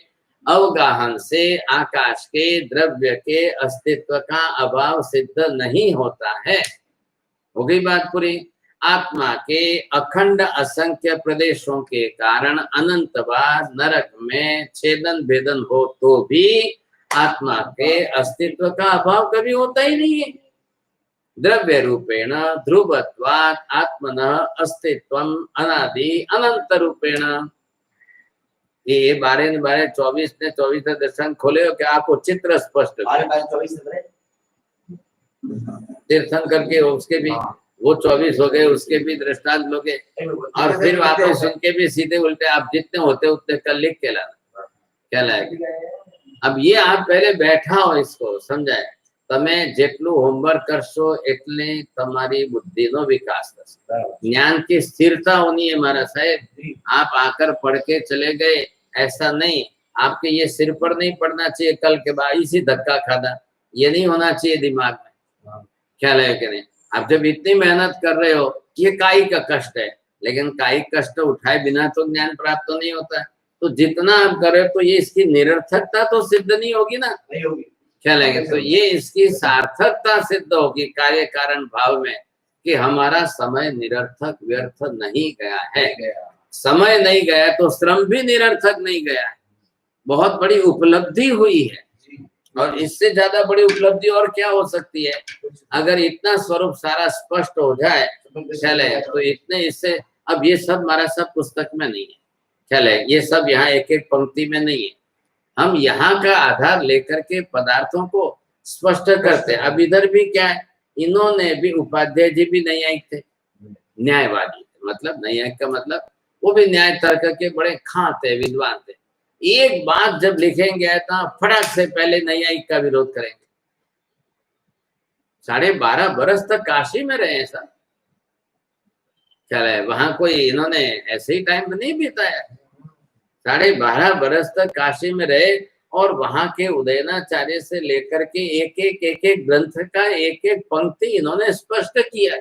अवगाहन से आकाश के द्रव्य के अस्तित्व का अभाव सिद्ध नहीं होता है। हो गई बात पूरी। आत्मा के अखंड असंख्य प्रदेशों के कारण अनंत बार नरक में छेदन भेदन हो तो भी आत्मा के अस्तित्व का अभाव कभी होता ही नहीं है। द्रव्य रूपेण ध्रुवत्वात् आत्मनः अस्तित्वम अनादि अनंत रूपेण। ये 12-12-24 ने 24 दर्शन खोले हो क्या? आपको चित्र स्पष्ट 12-24 तीर्थन करके उसके भी वो 24 हो गए, उसके भी दृष्टांत लोगे और फिर वापस उनके भी सीधे उल्टे आप जितने होते उतने कल लिख के लाना, क्या लाएगा? अब ये आप पहले बैठा हो, इसको समझाए, તમે જેટલું હોમવર્ક કરશો એટલે તમારી બુદ્ધિનો વિકાસ થશે। ज्ञान की स्थिरता होनी है मारा साहेब। आप आकर पढ़ के चले गए ऐसा नहीं, आपके ये सिर पर नहीं पड़ना चाहिए कल के बाद इसी धक्का खाना, ये नहीं होना चाहिए दिमाग में। ख्याल है कि नहीं? आप जब इतनी मेहनत कर रहे हो, ये काई का कष्ट है, लेकिन कायिक कष्ट उठाए बिना तो ज्ञान प्राप्त नहीं होता। तो जितना आप करे तो ये इसकी निरर्थकता तो सिद्ध नहीं होगी ना, नहीं होगी। क्या लेंगे, तो ये इसकी सार्थकता सिद्ध होगी कार्य कारण भाव में कि हमारा समय निरर्थक व्यर्थ नहीं गया है। समय नहीं गया तो श्रम भी निरर्थक नहीं गया है, बहुत बड़ी उपलब्धि हुई है। और इससे ज्यादा बड़ी उपलब्धि और क्या हो सकती है? अगर इतना स्वरूप सारा स्पष्ट हो जाए चले तो इतने इससे, अब ये सब हमारा सब पुस्तक में नहीं है, चले ये सब यहाँ एक एक पंक्ति में नहीं है, हम यहाँ का आधार लेकर के पदार्थों को स्पष्ट करते हैं। अब इधर भी क्या है, इन्होंने भी, उपाध्याय जी भी न्यायिक थे, न्यायवादी, मतलब न्यायिक का मतलब वो भी न्याय तर्क के बड़े खां थे, विद्वान थे। एक बात जब लिखेंगे तो फटाक से पहले न्यायिक का विरोध करेंगे। 12.5 बरस तक काशी में रहे सब, चले वहां कोई इन्होंने ऐसे ही टाइम नहीं बिताया। 12.5 बरस तक काशी में रहे और वहां के उदयनाचार्य से लेकर के एक एक ग्रंथ का एक एक पंक्ति इन्होंने स्पष्ट किया।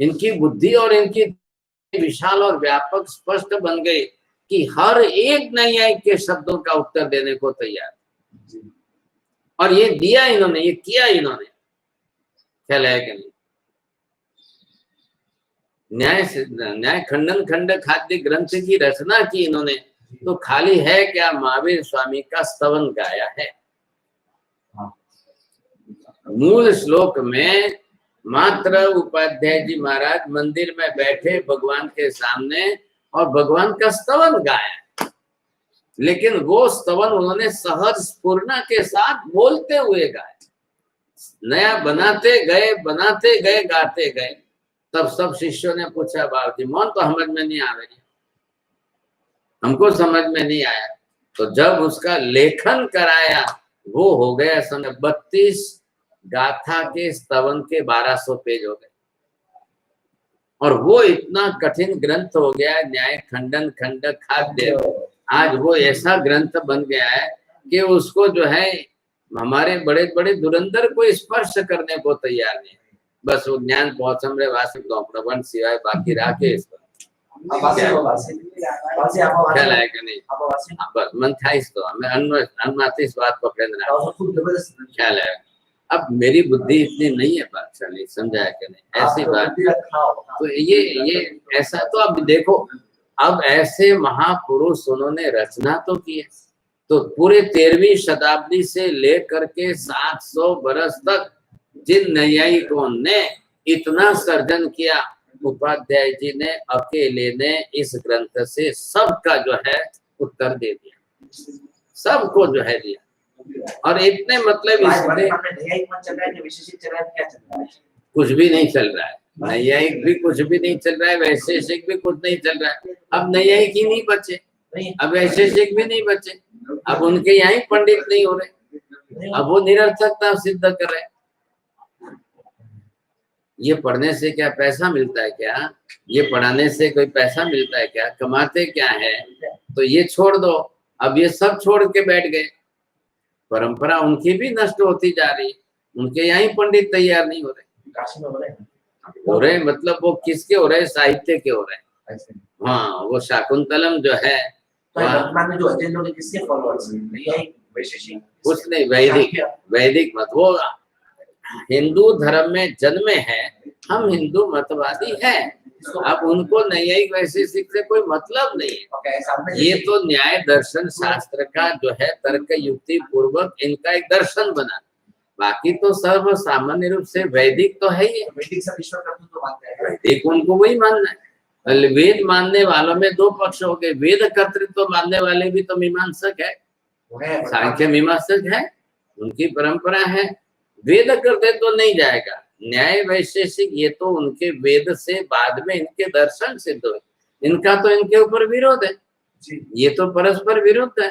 इनकी बुद्धि और इनकी विशाल और व्यापक स्पष्ट बन गई कि हर एक न्यायिक के शब्दों का उत्तर देने को तैयार, और ये दिया इन्होंने, ये किया इन्होंने, ख्याल है कि नहीं। न्याय खंडन खंड खाद्य ग्रंथ की रचना की इन्होंने, तो खाली है क्या, महावीर स्वामी का स्तवन गाया है। मूल श्लोक में मात्र उपाध्याय जी महाराज मंदिर में बैठे भगवान के सामने और भगवान का स्तवन गाया, लेकिन वो स्तवन उन्होंने सहज स्फूर्णा के साथ बोलते हुए गाया। नया बनाते गए गाते गए। तब सब शिष्यों ने पूछा, बाबू जी मौन तो समझ में नहीं आ रही, हमको समझ में नहीं आया। तो जब उसका लेखन कराया वो हो गया समय 32 गाथा के स्तवन के 1200 पेज हो गए, और वो इतना कठिन ग्रंथ हो गया न्याय खंडन खंड खाद्य। आज वो ऐसा ग्रंथ बन गया है कि उसको जो है हमारे बड़े बड़े धुरंधर को स्पर्श करने को तैयार नहीं, बस वो ज्ञान पहुंचम रे वासिक प्रबंध सिवाय बाकी राखे इस पर ख्याल है कि नहीं। बस मन था इस तो मैं अनुमाती इस बात को ख्याल है। अब मेरी बुद्धि इतनी नहीं है बादशाह, समझा है कि नहीं, ऐसी बात। तो ये ऐसा, तो अब देखो, अब ऐसे महापुरुष उन्होंने रचना तो की है, तो पूरे 13वीं शताब्दी से लेकर के 700 बरस तक जिन न्यायिकों ने इतना सर्जन किया, उपाध्याय जी ने अकेले ने इस ग्रंथ से सबका जो है उत्तर दे दिया, सबको जो है दिया। और इतने मतलब इसमें कुछ भी नहीं चल रहा है, नैयायिक भी कुछ भी नहीं चल रहा है, वैशेषिक भी कुछ नहीं चल रहा है। अब नैयायिक ही नहीं बचे, अब वैशेषिक भी नहीं बचे, अब उनके यहाँ ही पंडित नहीं हो रहे, अब वो निरर्थकता सिद्ध कर रहे। ये पढ़ने से क्या पैसा मिलता है क्या, ये पढ़ाने से कोई पैसा मिलता है क्या, कमाते क्या है, तो ये छोड़ दो। अब ये सब छोड़ के बैठ गए, परंपरा उनकी भी नष्ट होती जा रही, उनके यहाँ ही पंडित तैयार नहीं हो रहे मतलब वो किसके हो रहे, साहित्य के हो रहे। हाँ, वो शाकुंतलम जो है कुछ नहीं, वैदिक मत, वो हिंदू धर्म में जन्मे हैं, हम हिंदू मतवादी हैं। अब उनको न्यायिक वैशेषिक से कोई मतलब नहीं है। ये तो न्याय दर्शन शास्त्र का जो है तर्क युक्ति पूर्वक इनका एक दर्शन बना, बाकी तो सर्व सामान्य रूप से वैदिक तो है ही, वैदिक उनको वही मानना है। वेद मानने वालों में 2 पक्ष हो गए, वेद कर्तृत्व मानने वाले भी तो मीमांसक है, सांख्य मीमांसक है, उनकी परंपरा है। वेद करते तो नहीं जाएगा, न्याय वैशेषिक ये तो उनके वेद से बाद में इनके दर्शन सिद्ध हुए, इनका तो इनके ऊपर विरोध है, ये तो परस्पर विरुद्ध है।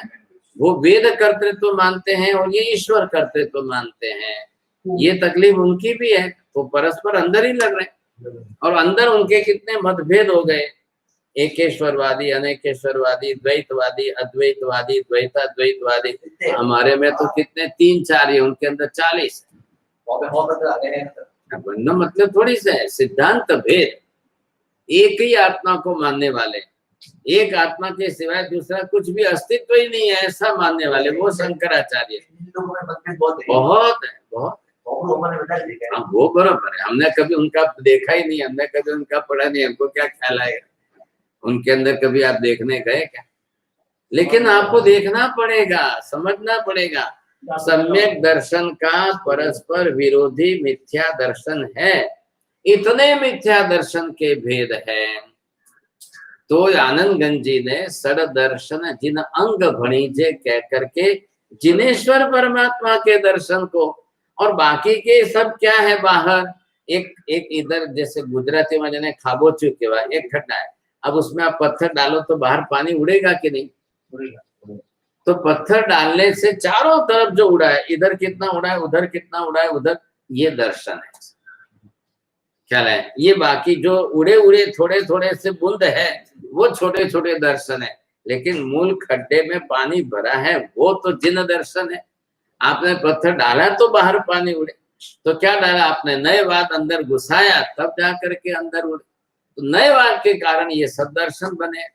वो वेद कर्तृत्व मानते हैं और ये ईश्वर कर्तृत्व मानते हैं, ये तकलीफ उनकी भी है, तो परस्पर अंदर ही लग रहे। और अंदर उनके कितने मतभेद हो गए, एकेश्वरवादी, अनेकेश्वरवादी, द्वैतवादी, अद्वैतवादी, द्वैताद्वैतवादी। हमारे में तो कितने 3-4 ही, उनके अंदर 40। मतलब थोड़ी सा है सिद्धांत भेद, एक ही आत्मा को मानने वाले, एक आत्मा के सिवाय दूसरा कुछ भी अस्तित्व ही नहीं है ऐसा मानने वाले, वो शंकराचार्य। इन लोगों में मतभेद बहुत है। बहुत है, बहुत। वो लोगों ने बता दिया हाँ, वो बराबर है, हमने कभी उनका देखा ही नहीं, हमने कभी उनका पढ़ा नहीं, हमको क्या ख्याल आएगा उनके अंदर, कभी आप देखने गए क्या? लेकिन आपको देखना पड़ेगा, समझना पड़ेगा। सम्यक दर्शन का परस्पर विरोधी मिथ्या दर्शन है, इतने मिथ्या दर्शन के भेद है। तो आनंदगंज जी ने सड़ दर्शन जिन अंग भणीजे कह करके जिनेश्वर परमात्मा के दर्शन को, और बाकी के सब क्या है बाहर, एक एक इधर जैसे गुजराती में जने खाबोचू केवा एक खड्डा है, अब उसमें आप पत्थर डालो तो बाहर पानी उड़ेगा कि नहीं? तो पत्थर डालने से चारों तरफ जो उड़ा है, इधर कितना उड़ा है, उधर कितना उड़ा है, उधर, ये दर्शन है, ख्याल है? ये बाकी जो उड़े उड़े थोड़े थोड़े से बूंद है वो छोटे छोटे दर्शन है, लेकिन मूल खड्डे में पानी भरा है वो तो जिन दर्शन है। आपने पत्थर डाला तो बाहर पानी उड़े, तो क्या डाला आपने? नए वाद अंदर घुसाया तब जा करके अंदर उड़े, तो नए वाद के कारण ये सब दर्शन बने।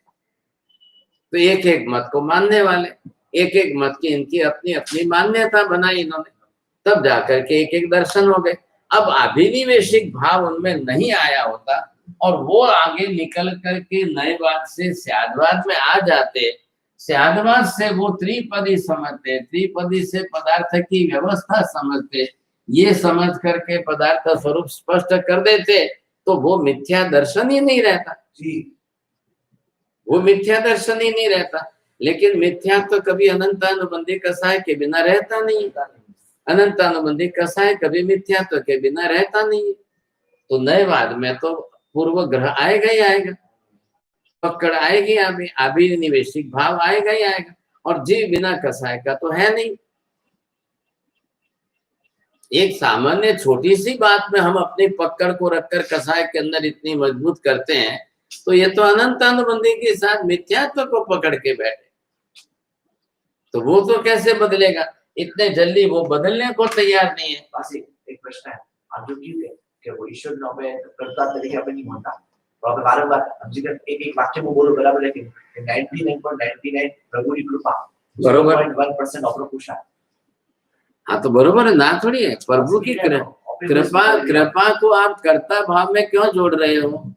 तो एक एक मत को मानने वाले, एक एक मत की इनकी अपनी अपनी मान्यता बनाई इन्होंने, तब जाकर के एक एक दर्शन हो गए। अब अभिनिवेशिक भाव उनमें नहीं आया होता और वो आगे निकल करके नएवाद से स्यादवाद में आ जाते, स्यादवाद से वो त्रिपदी समझते, त्रिपदी से पदार्थ की व्यवस्था समझते, ये समझ करके पदार्थ स्वरूप स्पष्ट कर देते, तो वो मिथ्या दर्शन ही नहीं रहता जी, वो मिथ्या दर्शन ही नहीं रहता। लेकिन मिथ्या तो कभी अनंतानुबंधी कसाय के बिना रहता नहीं, अनंतानुबंधी कसाय कभी मिथ्यात्व के बिना रहता नहीं। तो नएवाद में तो पूर्व ग्रह आएगा ही आएगा, पकड़ आएगी, अभिनिवेशिक भाव आएगा ही आएगा, और जीव बिना कसाय का तो है नहीं। एक सामान्य छोटी सी बात में हम अपनी पकड़ को रखकर कसाय के अंदर इतनी मजबूत करते हैं, तो ये तो अनंतानुबंधी के साथ मिथ्यात्व को पकड़ के बैठे, तो वो तो कैसे बदलेगा? इतने जल्दी वो बदलने को तैयार नहीं है। बस एक प्रश्न है, आप जो क्यों है कि वो ईश्वर નો पे करता तरीके पे नहीं होता, तो आप बार-बार हम जी एक एक वाक्य में बोलो बराबर, लेकिन 99.99 प्रभु की कृपा, बरोबर 1% ऑफ कुशा। हाँ तो बरोबर है ना, थोड़ी है प्रभु की कृपा, कृपा को आप कर्ता भाव में क्यों जोड़ रहे हो?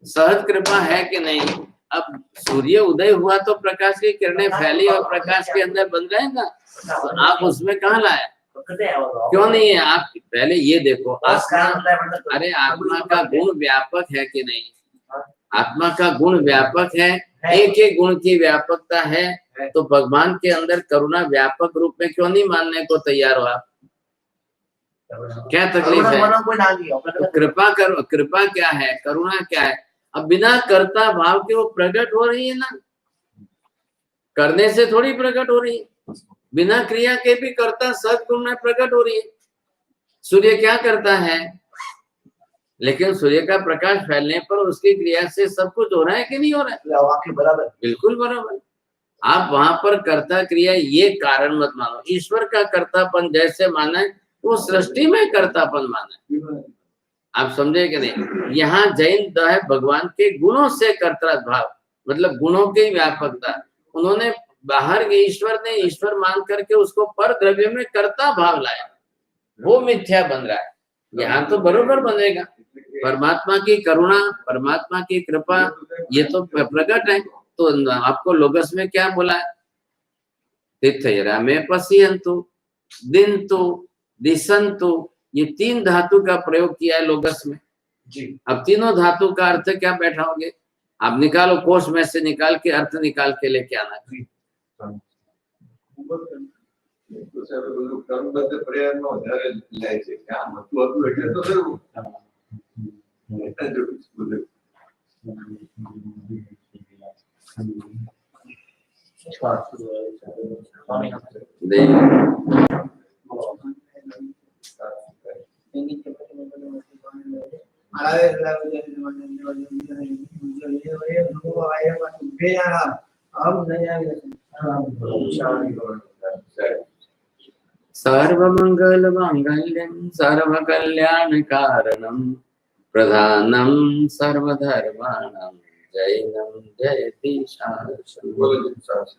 सहज कृपा है कि नहीं? अब सूर्य उदय हुआ तो प्रकाश की किरणें फैली और प्रकाश के अंदर बन रहे हैं ना, तो आप उसमें कहाँ लाए? क्यों नहीं है? आप पहले ये देखो, आत्मा, अरे आत्मा का गुण व्यापक है कि नहीं? आत्मा का गुण व्यापक है, एक एक गुण की व्यापकता है, तो भगवान के अंदर करुणा व्यापक रूप में क्यों नहीं मानने को तैयार हो आप? क्या तकलीफ है? तो कृपा करो, कृपा क्या है, करुणा क्या है? अब बिना कर्ता भाव के वो प्रकट हो रही है ना, करने से थोड़ी प्रकट हो रही है, बिना क्रिया के भी कर्ता सद्गुण में प्रकट हो रही है। सूर्य क्या करता है? लेकिन सूर्य का प्रकाश फैलने पर उसकी क्रिया से सब कुछ हो रहा है कि नहीं हो रहा है? बराबर, बिल्कुल बराबर। आप वहां पर कर्ता क्रिया ये कारण मत मानो, ईश्वर का कर्तापन जैसे माना है वो सृष्टि में कर्तापन माना है, आप समझे कि नहीं? यहाँ जैन है भगवान के गुणों से कर्ता भाव, मतलब गुणों की व्यापकता, उन्होंने बाहर के ईश्वर ने ईश्वर मान करके उसको पर द्रव्य में कर्ता भाव लाया, वो मिथ्या बन रहा है। यहाँ तो बरोबर बनेगा, परमात्मा की करुणा, परमात्मा की कृपा ये तो प्रकट है। तो आपको लोगस में क्या बोला है? तीर्थयरा में पश्यन्तु, दिन्तु, दिशन्तु, ये तीन धातु का प्रयोग किया है लोगस में जी। अब तीनों धातु का अर्थ क्या बैठाओगे आप? निकालो, कोष में से निकाल के अर्थ निकाल के लेके आना जी। सर्वमंगल मांगल्यं सर्वकल्याण कारणं प्रधानम सर्वधर्माणां जैनम जयति शासनम्।